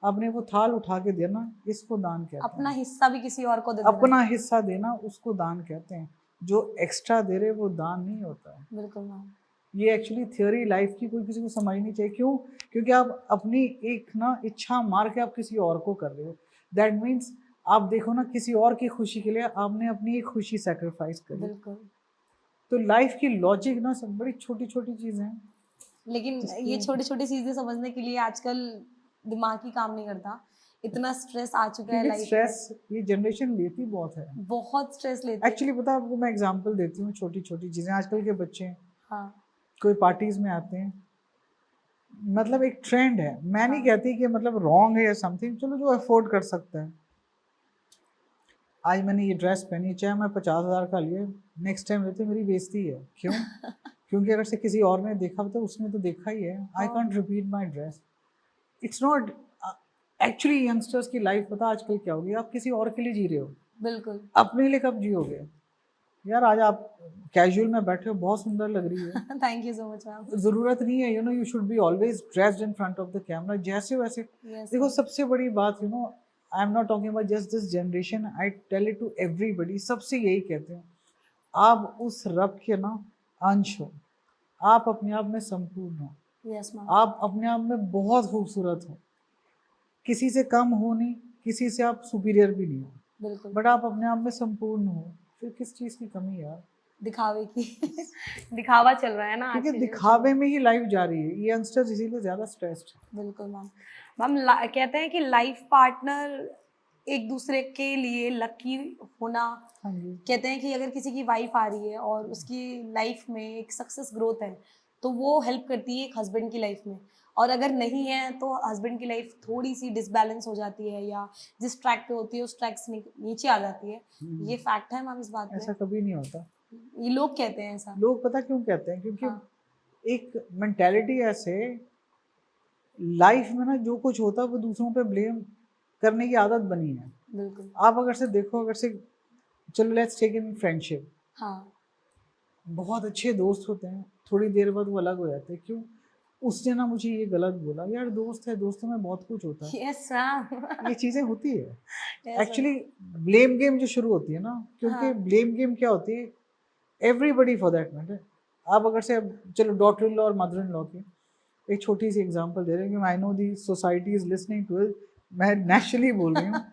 आपने वो थाल उठा के दिया ना, इसको दान कहते अपना हैं। हिस्सा भी किसी और को दे देना। अपना हिस्सा देना उसको दान कहते हैं। जो एक्स्ट्रा दे रहे वो दान नहीं होता है। बिल्कुल मैम। ये एक्चुअली थ्योरी लाइफ की कोई किसी को समझनी चाहिए। क्यों? क्योंकि आप अपनी एक ना इच्छा मार के आप किसी और को कर रहे हो। दैट मीन्स आप देखो ना, किसी और की खुशी के लिए आपने अपनी एक खुशी सेक्रीफाइस करी। बिल्कुल तो लाइफ की लॉजिक ना सब बड़ी छोटी छोटी चीजें हैं लेकिन ये जिसको, छोटी छोटी चीजें समझने के लिए आजकल दिमाग ही काम नहीं करता। इतना स्ट्रेस आ चुका है क्योंकि लाइफ में। स्ट्रेस ये जनरेशन लेती बहुत है। बहुत स्ट्रेस लेते हैं। एक्चुअली पता है आपको, मैं एग्जांपल देती हूँ, छोटी छोटी चीजें। आजकल के बच्चे हाँ कोई पार्टीज में आते हैं, मतलब एक ट्रेंड है, मैं नहीं हाँ कहती कि मतलब रॉन्ग है या समथिंग, चलो जो अफोर्ड कर सकता है। आज मैंने ये ड्रेस पहनी है, चाहे मैं 50,000 का लिए, नेक्स्ट टाइम लेते मेरी बेइज्जती है। क्यों? क्योंकि अगर से किसी और ने देखा तो उसने तो देखा ही है। आई हाँ can't repeat my dress. It's not actually. Youngsters की लाइफ पता आजकल क्या होगी, आप किसी और के लिए जी रहे हो, बिल्कुल। अपने लिए कब जियोगे? यार आज आप कैजुअल में बैठे हो, बहुत सुंदर लग रही है, thank you so much ma'am. जरूरत नहीं है, you should be always dressed in front of the camera, जैसे वैसे। यस देखो सबसे बड़ी बात, I am not talking about just this generation, I tell it to everybody, सबसे यही कहते हैं, आप उस रब के ना अंश हो, आप अपने आप में संपूर्ण हो, यस मैम। आप अपने आप में बहुत खूबसूरत हो, किसी से कम हो नहीं, किसी से आप सुपीरियर भी नहीं हो, बिल्कुल बट आप अपने आप में संपूर्ण हो, फिर किस चीज़ की कमी है यार? दिखावे की दिखावा चल रहा है ना आज क्योंकि की दिखावे जनरेशन में ही लाइफ जा रही है, ये यंगस्टर्स इसीलिए ज़्यादा स्ट्रेस्ड है। में। बिल्कुल मैम। मैम कहते हैं कि लाइफ पार्टनर एक दूसरे के लिए लकी होना। हाँ जी। कहते हैं कि अगर किसी की वाइफ आ रही है और उसकी लाइफ में एक सक्सेस ग्रोथ है तो वो हेल्प करती है एक हस्बैंड की लाइफ में, और अगर नहीं है तो हस्बैंड की लाइफ थोड़ी सी डिसबैलेंस हो जाती है या जिस ट्रैक पे होती है उस ट्रैक से नीचे आ जाती है। ये फैक्ट है मैम इस बात ऐसा में। कभी नहीं होता। ये लोग कहते हैं ऐसा। लोग पता क्यों कहते हैं? क्योंकि हाँ एक मेंटेलिटी ऐसे, लाइफ में ना जो कुछ होता है वो दूसरों पे ब्लेम करने की आदत बनी है। बिल्कुल। आप अगर से देखो, अगर से चलो लेट्स टेक इन फ्रेंडशिप, हाँ बहुत अच्छे दोस्त होते हैं, थोड़ी देर बाद वो अलग हो जाते हैं। क्यों? उसने ना मुझे ये गलत बोला। यार दोस्त है, दोस्तों में बहुत कुछ होता है, यस मैम। ये चीज़ें होती है। Yes ma'am. Actually blame game जो शुरू होती है ना, क्योंकि हाँ ब्लेम गेम क्या होती है, एवरीबडी फॉर दैट मैटर। आप अगर से, चलो डॉटर इन लॉ और मदर इन लॉ की एक छोटी सी एग्जांपल दे रहे हैं कि I know the society is listening to it, मैं नेचुरली बोल रही हूँ।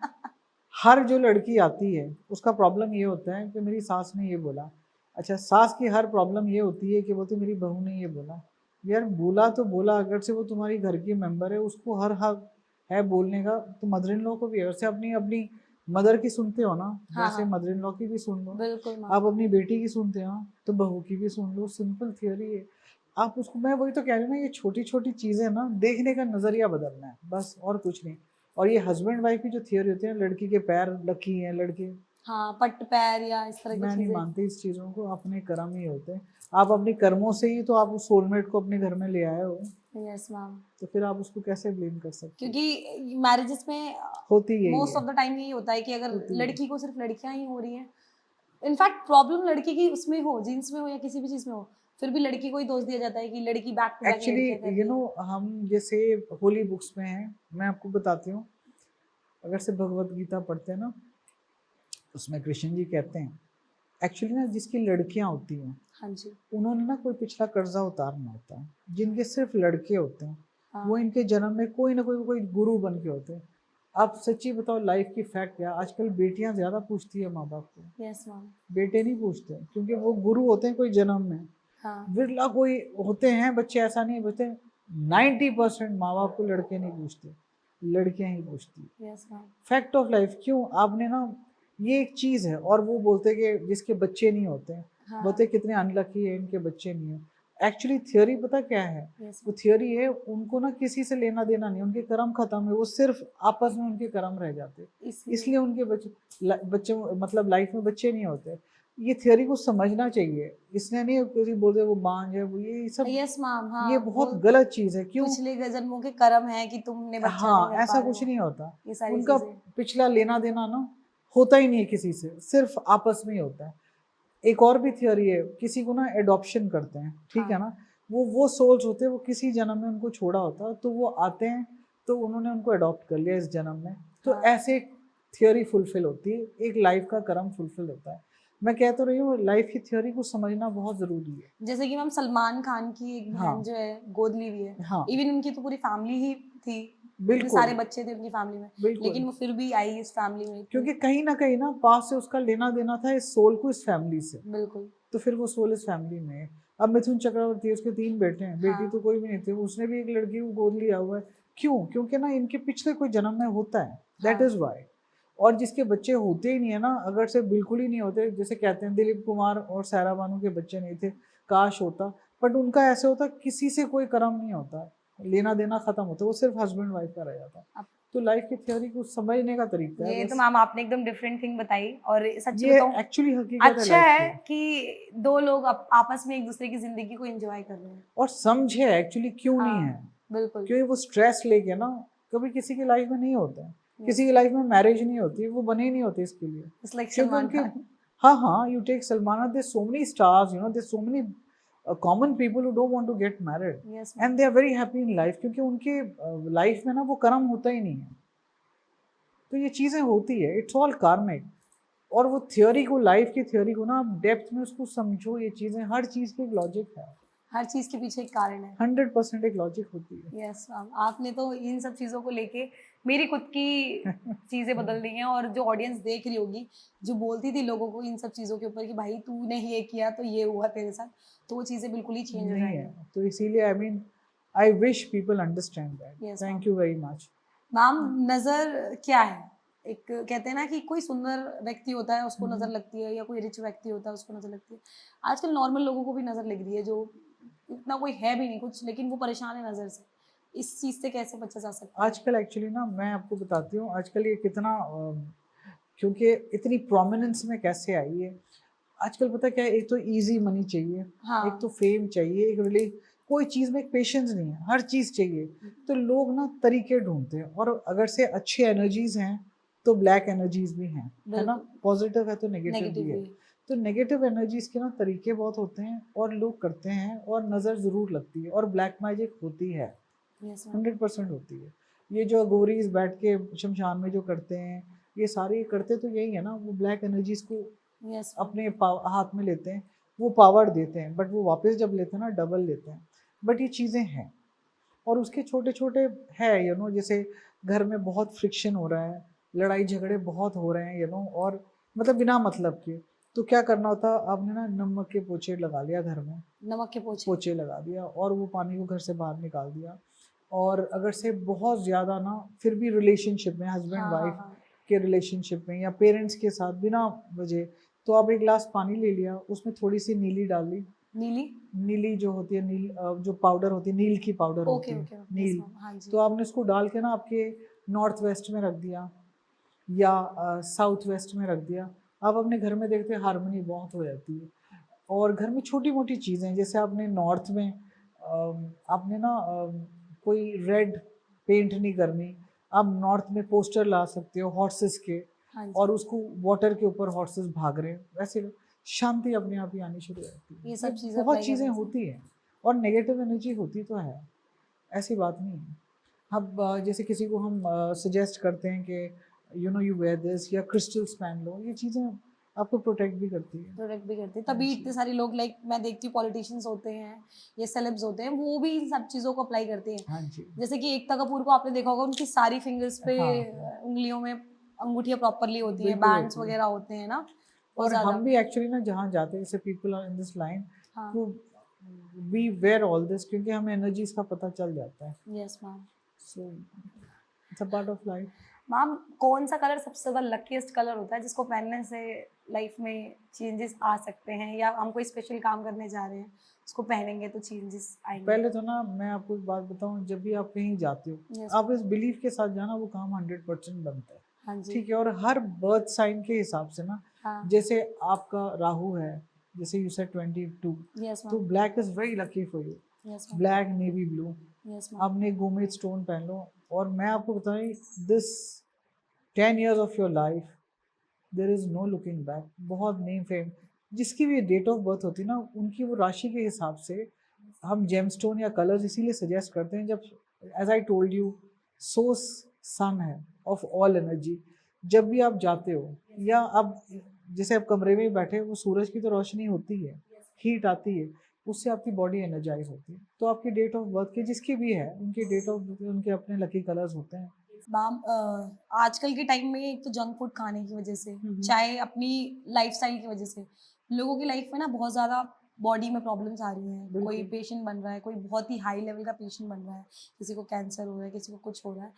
हर जो लड़की आती है उसका प्रॉब्लम ये होता है कि मेरी सास ने ये बोला। अच्छा, सास की हर प्रॉब्लम ये होती है कि वो तो मेरी बहू ने ये बोला। यार बोला तो बोला, अगर से वो तुम्हारी घर की मेंबर है, उसको हर हक है बोलने का, तो मदर इन लॉ को भी है। वैसे अपनी अपनी मदर की सुनते हो ना, हाँ, वैसे हाँ। मदर इन लॉ की भी सुन लो। बिल्कुल मैम। आप अपनी बेटी की सुनते हो तो बहू की भी सुन लो, सिंपल थियोरी है। आप उसको, मैं वही तो कह रही हूँ ना, ये छोटी छोटी चीज़ें ना, देखने का नज़रिया बदलना है बस, और कुछ नहीं। और ये हस्बैंड वाइफ की जो थियोरी होती है, लड़की के पैर लकी हैं, लड़के, हाँ, पट्ट पैर या इस तरह की मैं नहीं चीजें। मानती इस चीज़ों को। अपने कर्म ही होते हैं, आप अपने कर्मों से ही तो आप उस सोलमेट को अपने घर में ले आए हो, यस मैम। तो फिर आप उसको कैसे ब्लेम कर सकते हो? क्योंकि मैरिजेस में होती यही मोस्ट है, ऑफ द टाइम यही होता है कि अगर होती है। लड़की को सिर्फ लड़कियां ही हो रही हैं, इनफैक्ट प्रॉब्लम लड़की की उसमें हो, जीन्स में हो या किसी भी चीज में हो, फिर भी लड़की को ही दोष दिया जाता है कि लड़की बैक टू बैक एक्चुअली लड़कियां कर यू रही नो, है। हम जैसे होली बुक्स में हैं, मैं आपको बताती हूँ, अगर से भगवत गीता पढ़ते हैं ना, उसमें कृष्ण जी कहते हैं, एक्चुअली ना जिसकी लड़कियां होती हैं, हाँ जी। उन्होंने ना कोई पिछला कर्जा उतारना होता है। जिनके सिर्फ लड़के होते हैं, वो हाँ। इनके जन्म में कोई ना कोई गुरु बन के होते हैं। आप सच्ची बताओ, लाइफ की फैक्ट क्या, आजकल बेटियां ज्यादा पूछती है माँ बाप को, यस मैम। बेटे नहीं पूछते, क्योंकि वो गुरु होते हैं कोई जन्म में। हाँ। बिरला कोई होते हैं बच्चे, ऐसा नहीं बच्चे, 90% माँ बाप को लड़के नहीं पूछते, लड़कियां ही पूछती। Yes ma'am. Fact of life. क्यों आपने ना, ये एक चीज है। और वो बोलते कि जिसके बच्चे नहीं होते, हाँ। बोलते कितने अनलकी है, इनके बच्चे नहीं है। एक्चुअली थियोरी पता क्या है, यस वो मैम। थियोरी है, उनको ना किसी से लेना देना नहीं, उनके कर्म खत्म है, वो सिर्फ आपस में उनके कर्म रह जाते, इसलिए इसलिए उनके बच्चे मतलब लाइफ में बच्चे नहीं होते। ये थियोरी को समझना चाहिए, इसने नहीं किसी बोलते वो बांझ है, वो ये सब, यस मैम। ये हाँ, बहुत बोल गलत चीज है। क्यों? पिछले जन्मों के कर्म है कि तुमने बच्चा नहीं हाँ, कर पा ऐसा रहे कुछ हो, नहीं होता। ये सारी उनका चीजें। पिछला लेना देना ना होता ही नहीं है किसी से, सिर्फ आपस में ही होता है। एक और भी थियोरी है, किसी को ना एडॉप्शन करते हैं, ठीक है हाँ। ना, वो सोल्स होते हैं, वो किसी जन्म में उनको छोड़ा होता है, तो वो आते हैं, तो उन्होंने उनको अडॉप्ट कर लिया इस जन्म में। तो हाँ। ऐसे थियोरी फुलफिल होती है, एक लाइफ का कर्म फुलफिल होता है। मैं कह तो रही हूँ, लाइफ की थियोरी को समझना बहुत जरूरी है। जैसे कि मैम सलमान खान की एक बहन हाँ, जो है गोद ली हुई है, हाँ, इवन उनकी तो पूरी फैमिली ही थी, इतने बिल्कुल, सारे बच्चे थे उनकी फैमिली में, बिल्कुल। लेकिन वो फिर भी आई इस फैमिली में इतनी। क्योंकि कहीं ना पास से उसका लेना देना था इस सोल को, इस फैमिली से, बिल्कुल। तो फिर वो सोल इस फैमिली में है। अब मिथुन चक्रवर्ती है, उसके 3 बेटे हैं, बेटी तो हाँ। कोई भी नहीं थी, उसने भी एक लड़की को गोद लिया हुआ है। क्यों? क्योंकि ना इनके पिछले कोई जन्म में होता है, दैट हाँ। Is why. और जिसके बच्चे होते ही नहीं है ना, अगर से बिल्कुल ही नहीं होते, जैसे कहते हैं दिलीप कुमार और सायरा बानू के बच्चे नहीं थे, काश होता, बट उनका ऐसे होता, किसी से कोई कर्म नहीं होता, लेना देना खत्म होता, वो सिर्फ हस्बैंड वाइफ का रह जाता। अब तो लाइफ की थ्योरी को समझने का तरीका है ये तो बस, मैम आपने एकदम डिफरेंट थिंग बताई, और सच ये बताऊं एक्चुअली हकीकत है अच्छा लाइफ है की। कि दो लोग आपस में एक दूसरे की जिंदगी को एंजॉय कर रहे हैं। और समझे एक्चुअली क्यों नहीं है, हाँ। बिल्कुल। क्योंकि वो स्ट्रेस लेके ना, कभी किसी की लाइफ में नहीं होता है, किसी यस। की लाइफ में मैरिज नहीं होती, वो बने ही नहीं होते इसके लिए, इट्स लाइक क्योंकि सलमान उनके, खान। हाँ हाँ, you take Salman, there so many stars, you know, there so many common people who don't want to get married yes and ma'am. They are very happy in life, क्योंकि उनके लाइफ में ना वो कर्म होता ही नहीं है। तो ये चीज़ें होती है, इट्स ऑल कार्मिक। और वो थ्योरी को, लाइफ की थ्योरी को ना आप डेप्थ में उसको समझो, ये चीज़ें, हर चीज़ की एक लॉजिक है, हर चीज के पीछे एक कारण है। 100% एक लॉजिक होती है। यस मैम, आपने तो इन सब चीज़ों को लेके मेरी खुद की चीज़ें बदल दी हैं, और जो ऑडियंस देख रही होगी, जो बोलती थी लोगों को इन सब चीज़ों के ऊपर कि भाई तूने ये किया तो ये हुआ तेरे साथ, तो वो चीज़ें बिल्कुल ही चेंज हो नहीं है, जाएंगी। तो इसीलिए I mean, I wish people understand that. Yes ma'am. Thank you very much. Ma'am, नज़र क्या है? एक कहते हैं ना कि कोई सुंदर व्यक्ति होता है उसको नज़र लगती है, या कोई रिच व्यक्ति होता है उसको नज़र लगती है। आजकल नॉर्मल लोगों को भी नज़र लग रही है, जो इतना कोई है भी नहीं कुछ, लेकिन वो परेशान है नज़र से। इस चीज़ से कैसे बचा जा सकता है? आजकल एक्चुअली ना, मैं आपको बताती हूँ आजकल ये कितना क्योंकि इतनी प्रोमिनेंस में कैसे आई है। आजकल पता क्या है, एक तो इजी मनी चाहिए, एक तो हाँ। फेम चाहिए, एक रिले, कोई चीज़ में एक पेशेंस नहीं है, हर चीज़ चाहिए। तो लोग ना तरीके ढूंढते हैं, और अगर से अच्छी एनर्जीज हैं तो ब्लैक एनर्जीज भी हैं, है ना, बिल्कुल। पॉजिटिव है तो नेगेटिव नेगेटिव भी है। भी। तो नेगेटिव एनर्जीज के ना तरीके बहुत होते हैं, और लोग करते हैं, और नज़र ज़रूर लगती है, और ब्लैक मैजिक होती है, यस मैम। 100% होती है। ये जो गोरीज बैठ के शमशान में जो करते हैं, ये सारे करते तो यही है ना, वो ब्लैक एनर्जीज को यस मैम। अपने हाथ में लेते हैं, वो पावर देते हैं, बट वो वापस जब लेते हैं ना, डबल लेते हैं। बट ये चीज़ें हैं, और उसके छोटे छोटे है, यू नो, जैसे घर में बहुत फ्रिक्शन हो रहा है, लड़ाई झगड़े बहुत हो रहे हैं, यू नो, और मतलब बिना मतलब के, तो क्या करना होता, आपने ना नमक के पोछे लगा लिया घर में, नमक के पोछे। पोछे लगा दिया, और वो पानी को घर से बाहर निकाल दिया। और अगर से बहुत ज़्यादा ना, फिर भी रिलेशनशिप में हस्बैंड हाँ, हाँ, वाइफ हाँ। आपके रिलेशनशिप में या पेरेंट्स के साथ बिना वजह, तो आप एक गिलास पानी ले लिया, उसमें थोड़ी सी नीली डाल दी। नीली? नीली जो होती है, नील जो पाउडर होती है, नील की पाउडर होती ओके है, ओके ओके, नील। हाँ जी। तो आपने उसको डाल के ना आपके नॉर्थ वेस्ट में रख दिया या साउथ वेस्ट में रख दिया। आप अपने घर में देखते हैं हारमोनी बहुत हो जाती है। और घर में छोटी मोटी चीज़ें, जैसे आपने नॉर्थ में आपने ना कोई रेड पेंट नहीं करनी, आप नॉर्थ में पोस्टर ला सकते हो हॉर्सेस के, हाँ जी, और उसको वाटर के ऊपर हॉर्सेस भाग रहे हैं, वैसे शांति अपने आप ही आनी शुरू हो जाती है। ये सब चीज़ें बहुत apply चीज़ें करने से। होती हैं, और नेगेटिव एनर्जी होती तो है, ऐसी बात नहीं है। अब जैसे किसी को हम सजेस्ट करते हैं कि यू वेयर दिस या क्रिस्टल्स पहन लो, ये चीज़ें आपको प्रोटेक्ट भी करती है। प्रोडक्ट भी करते हैं, हाँ तभी जी। इतने सारे लोग, लाइक मैं देखती हूँ पॉलिटिशियंस होते हैं, ये सेलेब्स होते हैं, वो भी इन सब चीज़ों को अप्लाई करते हैं। हाँ जी। जैसे कि एकता कपूर को आपने देखा होगा, उनकी सारी फिंगर्स पे हाँ, उंगलियों में अंगूठियाँ प्रॉपरली होती हैं, बिल्कुल बैंड्स होती है। वगैरह होते हैं ना, बहुत और ज़्यादा। हम भी एक्चुअली ना जहाँ जाते हैं, जैसे people are in this line, हाँ, तो वी वेयर ऑल दिस, क्योंकि हमें एनर्जीज का पता चल जाता है। Yes ma'am. So it's a part of life. Ma'am, कौन सा कलर सबसे ज़्यादा लकीएस्ट कलर होता है जिसको पहनने से लाइफ में चेंजेस आ सकते हैं, या हम कोई स्पेशल काम करने जा रहे हैं, उसको पहनेंगे तो चेंजेस आएंगे? पहले तो ना मैं आपको एक बात बताऊं, जब भी आप कहीं जाते हो, यस आप मैम। इस बिलीफ के साथ जाना, वो काम 100% बनता है। हाँ जी। ठीक है, और हर बर्थ साइन के हिसाब से ना, हाँ। जैसे आपका राहु है, जैसे यू सेड 22, यस तो ma'am. Black is very lucky for you. Yes ma'am. Black, navy blue, yes ma'am. आपने गोमेद स्टोन पहन लो। और मैं आपको बताऊं, this 10 years of your life, there is no looking back. बहुत नेम फेम जिसकी भी डेट ऑफ बर्थ होती है ना, उनकी वो राशि के हिसाब से हम जेमस्टोन या कलर्स इसीलिए सजेस्ट करते हैं। जब, as I told you, source sun है ऑफ ऑल एनर्जी। जब भी आप जाते हो, या अब जैसे आप कमरे में बैठे हो, वो सूरज की तो रोशनी होती है, हीट आती है, उससे आपकी बॉडी एनर्जाइज होती है। तो आपकी डेट ऑफ बर्थ के जिसकी भी है, उनकी डेट ऑफ बर्थ, उनके अपने लकी कलर्स होते हैं। मैम, आजकल के टाइम में एक तो जंक फूड खाने की वजह से, हम्म। चाहे अपनी लाइफस्टाइल की वजह से, लोगों की लाइफ में ना बहुत ज़्यादा बॉडी में प्रॉब्लम्स आ रही हैं। कोई बिल्कुल। पेशेंट बन रहा है, कोई बहुत ही हाई लेवल का पेशेंट बन रहा है, किसी को कैंसर हो रहा है, किसी को कुछ हो रहा है।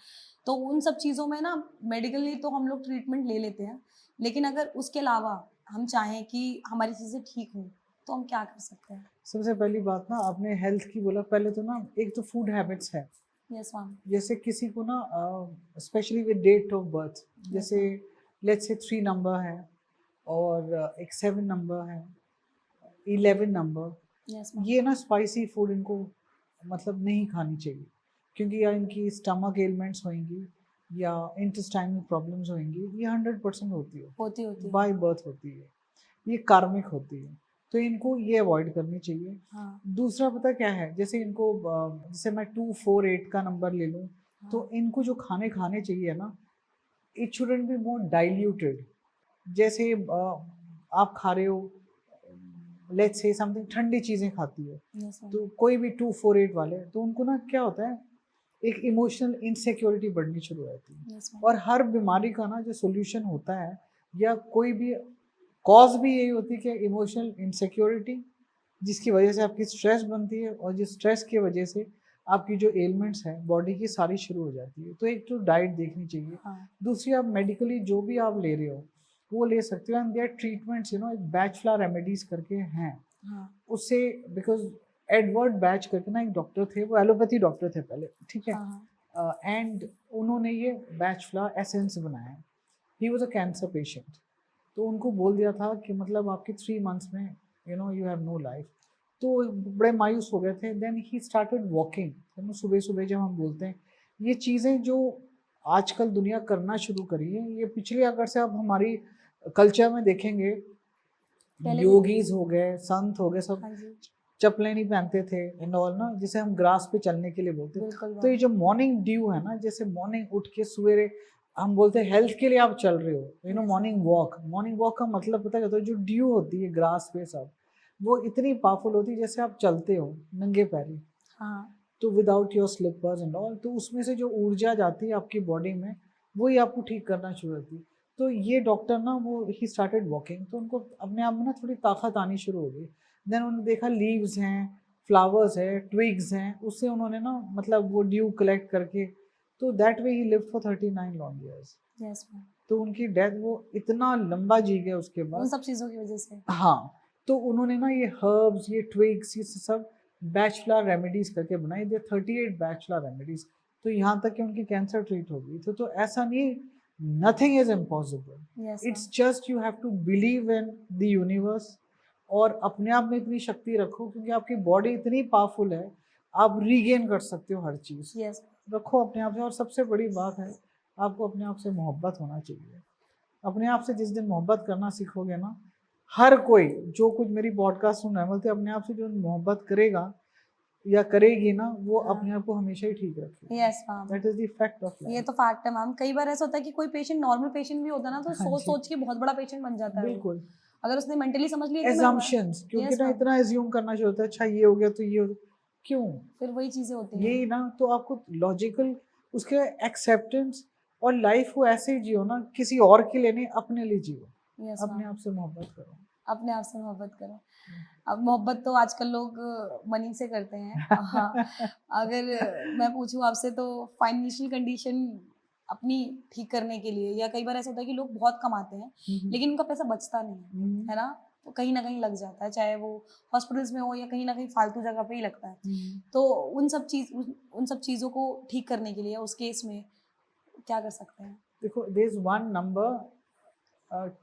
तो उन सब चीज़ों में ना मेडिकली तो हम लोग ट्रीटमेंट ले लेते हैं, लेकिन अगर उसके अलावा हम चाहें कि हमारी चीज़ें ठीक हों, तो हम क्या कर सकते हैं? सबसे पहली बात ना, आपने हेल्थ की बोला, पहले तो ना एक तो फूड हैबिट्स है। Yes ma'am. जैसे किसी को ना specially with date of birth, yes जैसे मैम। लेट्स से 3 नंबर है, और एक 7 नंबर है, 11 नंबर, यस मैम। ये ना स्पाइसी फूड इनको मतलब नहीं खानी चाहिए, क्योंकि या इनकी स्टमक एलिमेंट्स होंगी या इंटेस्टाइनल प्रॉब्लम्स होंगी। ये 100% होती है, होती होती है। बाय बर्थ होती है, ये कार्मिक होती है, तो इनको ये अवॉइड करनी चाहिए। हाँ। दूसरा पता क्या है, जैसे इनको जैसे मैं 248 का नंबर ले लूँ, तो हाँ। इनको जो खाने खाने चाहिए ना, it shouldn't be more diluted. जैसे आप खा रहे हो, लेट्स से समथिंग, ठंडी चीज़ें खाती हो, यस मैम। तो कोई भी 248 वाले, तो उनको ना क्या होता है, एक इमोशनल इनसिक्योरिटी बढ़नी शुरू हो जाती है। Yes ma'am. और हर बीमारी का ना जो सोल्यूशन होता है, या कोई भी कॉज भी यही होती है कि इमोशनल इनसिक्योरिटी, जिसकी वजह से आपकी स्ट्रेस बनती है, और जिस स्ट्रेस की वजह से आपकी जो एलिमेंट्स हैं बॉडी की सारी शुरू हो जाती है। तो एक तो डाइट देखनी चाहिए। हाँ। दूसरी, आप मेडिकली जो भी आप ले रहे हो वो ले सकते हो, एंड देयर ट्रीटमेंट्स एक बैचलर रेमेडीज करके हैं हाँ। उससे। बिकॉज एडवर्ड बैच करके ना एक डॉक्टर थे, वो एलोपैथी डॉक्टर थे पहले, ठीक है, हाँ। हाँ। एंड उन्होंने ये बैचलर एसेंस बनाया। He was a cancer patient, तो उनको बोल दिया था कि मतलब आपके 3 months में यू हैव नो लाइफ। तो बड़े मायूस हो गए थे। देन ही स्टार्टेड वॉकिंग, सुबह सुबह जब हम बोलते हैं, ये चीज़ें जो आजकल दुनिया करना शुरू करी है, ये पिछले अगर से आप हमारी कल्चर में देखेंगे, पहले भी। योगीज हो गए, संत हो गए, सब हाँ जी। चप्पलें नहीं पहनते थे एंड ऑल ना, जिसे हम ग्रास पे चलने के लिए बोलते हैं। बिल्कुल तो ये मैम। जो मॉर्निंग ड्यू है ना, जैसे मॉर्निंग उठ के सवेरे हम बोलते हैं हेल्थ के लिए आप चल रहे हो, Yes. मॉर्निंग वॉक का मतलब पता है, जो ड्यू होती है ग्रास पे सब, वो इतनी पावरफुल होती है, जैसे आप चलते हो नंगे पैरी, हाँ। तो without your slippers and all, तो उसमें से जो ऊर्जा जाती है आपकी बॉडी में, वही आपको ठीक करना शुरू होती है। तो ये डॉक्टर ना, वो ही स्टार्टेड वॉकिंग, तो उनको अपने आप में ना थोड़ी ताकत आनी शुरू हो गई। देन उन्होंने देखा लीव्स हैं, फ्लावर्स है, ट्विग्स हैं, उससे उन्होंने ना मतलब वो ड्यू कलेक्ट करके, तो that way he lived for 39 long years. Yes ma'am. तो उनकी डेथ वो इतना लंबा जी गए उसके उन बाद। सब चीज़ों की वजह से। हाँ, तो उन्होंने ना ये हर्ब्स, ये ट्विग्स, ये सब बैचलर रेमेडीज करके बनाई, दे 38 बैचलर रेमेडीज। तो यहाँ तक कि उनकी कैंसर ट्रीट हो गई। तो ऐसा नहीं, nothing is impossible. Yes it's just you have to believe in the universe और अपने आप में इतनी शक्ति रखो, क्योंकि आपकी बॉडी इतनी पावरफुल है, आप रीगेन कर सकते हो हर चीज़। यस रखो अपने आप से। और सबसे बड़ी बात है, आपको अपने आप से मोहब्बत होना चाहिए। अपने आप से जिस दिन मोहब्बत करना सीखोगे ना, हर कोई जो कुछ मेरी पॉडकास्ट सुन रहा है, बोलते अपने आप से जो मोहब्बत करेगा या करेगी ना, वो हाँ। अपने आप को हमेशा ही ठीक रखेगी। Yes ma'am, that is the fact of ये लाइफ। तो फैक्ट है मैम। कई बार ऐसा होता है कि कोई पेशेंट, नॉर्मल पेशेंट भी होता है ना, तो हाँ सोच जी, सोच के बहुत बड़ा पेशेंट बन जाता है वो। बिल्कुल। अगर उसने मेंटली समझ लिया कि मैं, एजम्पशंस, क्योंकि यस ना मैम, इतना एज्यूम करना शुरू होता है, अच्छा ये हो गया तो ये हो गया। क्यों? फिर वही चीजें होती हैं। यही ना, तो आपको लॉजिकल उसके एक्सेप्टेंस और लाइफ को ऐसे ही जियो ना, किसी और के लिए नहीं, अपने लिए जियो। यस अपने मैम, आप से मोहब्बत करो। अपने आप से मोहब्बत करो। अब मोहब्बत तो आजकल लोग मनी से करते हैं। हाँ, अगर मैं पूछूं आपसे तो फाइनेंशियल कंडीशन अपनी ठीक करने के लिए, या कई बार ऐसा होता है कि लोग बहुत कमाते हैं लेकिन उनका पैसा बचता नहीं है, है ना, तो कहीं ना कहीं लग जाता है, चाहे वो हॉस्पिटल्स में हो या कहीं ना कहीं फालतू जगह पे ही लगता है। तो उन सब चीज़ों को ठीक करने के लिए उस केस में क्या कर सकते हैं? देखो, देयर इज वन नंबर,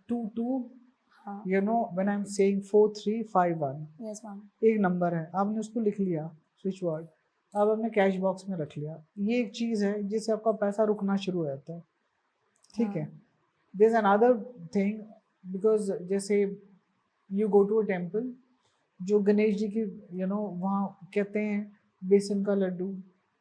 22, हाँ, you know when I am saying 4351, yes ma'am, एक नंबर है, आपने उसको लिख लिया, स्विच वर्ड, आप अपने कैश बॉक्स में रख लिया। ये एक चीज़ है जिससे आपका पैसा रुकना शुरू हो जाता है। ठीक है। हाँ, there is another thing, because जैसे you go to a temple, जो गणेश जी की वहाँ कहते हैं बेसन का लड्डू।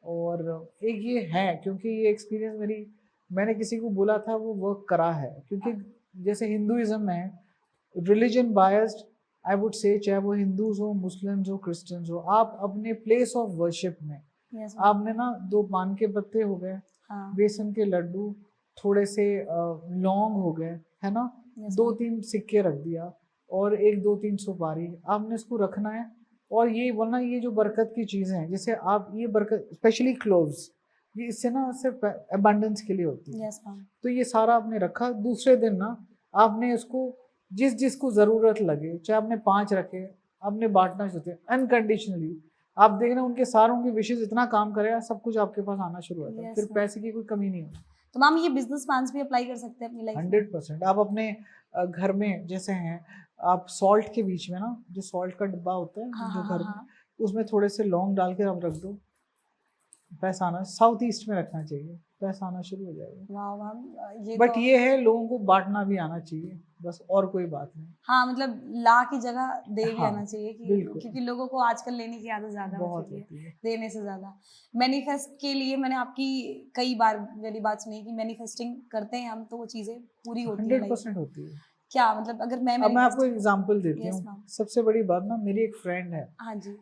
और एक ये है, क्योंकि ये एक्सपीरियंस मैंने किसी को बोला था, वो वर्क करा है। क्योंकि जैसे हिंदुइज्म में religion biased, I would say, चाहे वो हिंदूज हो, मुस्लिम्स हो, क्रिश्चियंस हो, आप अपने प्लेस ऑफ वर्शिप में यस मैम, आपने ना 2 पान के पत्ते हो गए, हाँ, बेसन के लड्डू, थोड़े से लौंग हो गए, है ना, यस मैम, 2-3 सिक्के रख दिया और 1-2-3 सुपारी, आपने इसको रखना है। और ये बोलना, ये जो बरकत की चीज़ें हैं, जैसे आप ये बरकत, स्पेशली क्लोव्स, ये इससे ना सिर्फ अबंडेंस के लिए होती है। यस मैम, तो ये सारा आपने रखा। दूसरे दिन ना आपने इसको जिसको ज़रूरत लगे, चाहे आपने 5 रखे, आपने बांटना चाहते हैं अनकंडीशनली। आप देखना उनके सारों की विशेष इतना काम करेगा, सब कुछ आपके पास आना शुरू होता है, यस फिर मैम। पैसे की कोई कमी नहीं होती। तो मैम, ये बिजनेस प्लान्स भी अप्लाई कर सकते हैं अपनी लाइफ में? 100%। आप अपने घर में जैसे हैं, आप सॉल्ट के बीच में ना, जो सॉल्ट का डिब्बा होता है हाँ जो हाँ हाँ घर में, हाँ। उसमें थोड़े से लौंग डाल के आप रख दो, पैसा आना साउथ ईस्ट में रखना चाहिए, पैसा आना शुरू हो जाएगा। वाह मैम, ये बट तो, ये है, लोगों को बांटना भी आना चाहिए, बस, और कोई बात नहीं। हाँ, मतलब ला की जगह दे भी हाँ, आना चाहिए, कि बिल्कुल, क्योंकि लोगों को आजकल लेने की आदत ज़्यादा हो बहुत चुकी है, होती है। देने से ज़्यादा। मैनिफेस्ट के लिए मैंने आपकी कई बार वाली बात सुनी कि मैनिफेस्टिंग करते हैं हम तो वो चीज़ें पूरी होती हैं लाइफ में। 100% होती है। क्या मतलब, अगर मैं अब मैं आपको मैनिफेस्ट, एग्जांपल देती यस हूँ। मैम, सबसे बड़ी बात ना, मेरी एक फ्रेंड है, हाँ जी,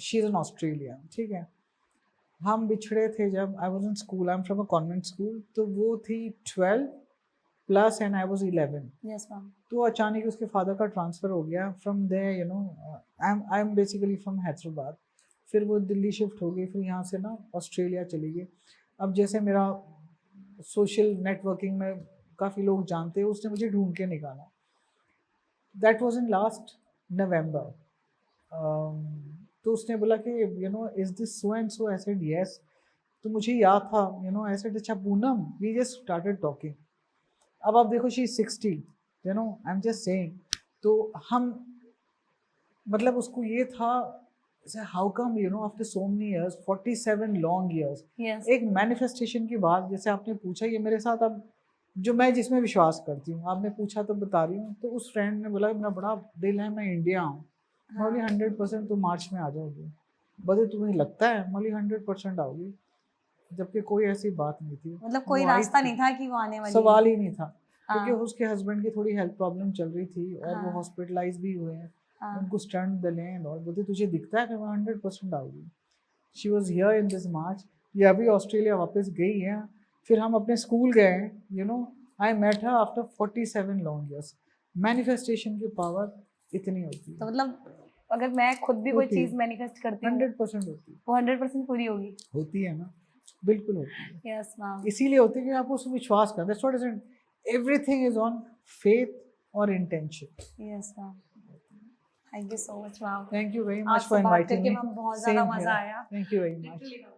शी इज इन ऑस्ट्रेलिया, ठीक है। हम बिछड़े थे जब I was in school, I am from a convent school, तो वो थी 12 plus and I was 11। Yes ma'am, तो अचानक ही उसके फादर का ट्रांसफ़र हो गया from there, I am basically from Hyderabad. फिर वो दिल्ली शिफ्ट हो गई, फिर यहाँ से ना ऑस्ट्रेलिया चली गई। अब जैसे मेरा सोशल नेटवर्किंग में काफ़ी लोग जानते हैं, उसने मुझे ढूंढ के निकाला। That was in last November. तो उसने बोला कि is this so and so, I said yes. तो मुझे याद था, आई सेड अच्छा Poonam, we just started talking. अब आप देखो, she is 60, I am just saying. तो हम, मतलब उसको ये था, how come after so many years, 47 long years, yes, एक मैनिफेस्टेशन की बात, जैसे आपने पूछा ये मेरे साथ। अब जो मैं जिसमें विश्वास करती हूँ, आपने पूछा तो बता रही हूँ। तो उस फ्रेंड ने बोला मेरा बड़ा दिल है, मैं इंडिया आऊँ। हाँ, बोली 100% तुम मार्च में आ जाओगी। बोले तुम्हें लगता है? बोली 100% आओगी। जबकि कोई ऐसी बात नहीं थी। मतलब कोई वो आई रास्ता थी, नहीं था कि वो आने वाली है। सवाल ही नहीं था, क्योंकि हाँ, उसके हस्बैंड की थोड़ी हेल्थ प्रॉब्लम चल रही थी और वो हाँ, हॉस्पिटलाइज भी हुए हैं। हाँ, उनको स्टंट डले हैं और बोलते तुझे दिखता है कि मैं 100% आऊँगी। She was here in this March. ये अभी ऑस्ट्रेलिया वापस गई है। फिर हम अपने स्कूल गए हैं, I met her after 47 long years. Manifestation की पावर इतनी होती तो है। मतलब अगर मैं खुद भी कोई होती है, चीज़ मैनिफेस्ट करती हूँ 100% होती है। वो 100% पूरी होगी। होती है ना। बिल्कुल होती है, यस मैम। इसीलिए होती है कि आप उसमें विश्वास करें। That's what is, everything is on faith और intention. Yes ma'am, thank you so much ma'am. Thank you very much आपसे फॉर बात इनवाइटिंग करके मी। मैम बहुत ज़्यादा सेम मज़ा हियर, आया। Thank you very much.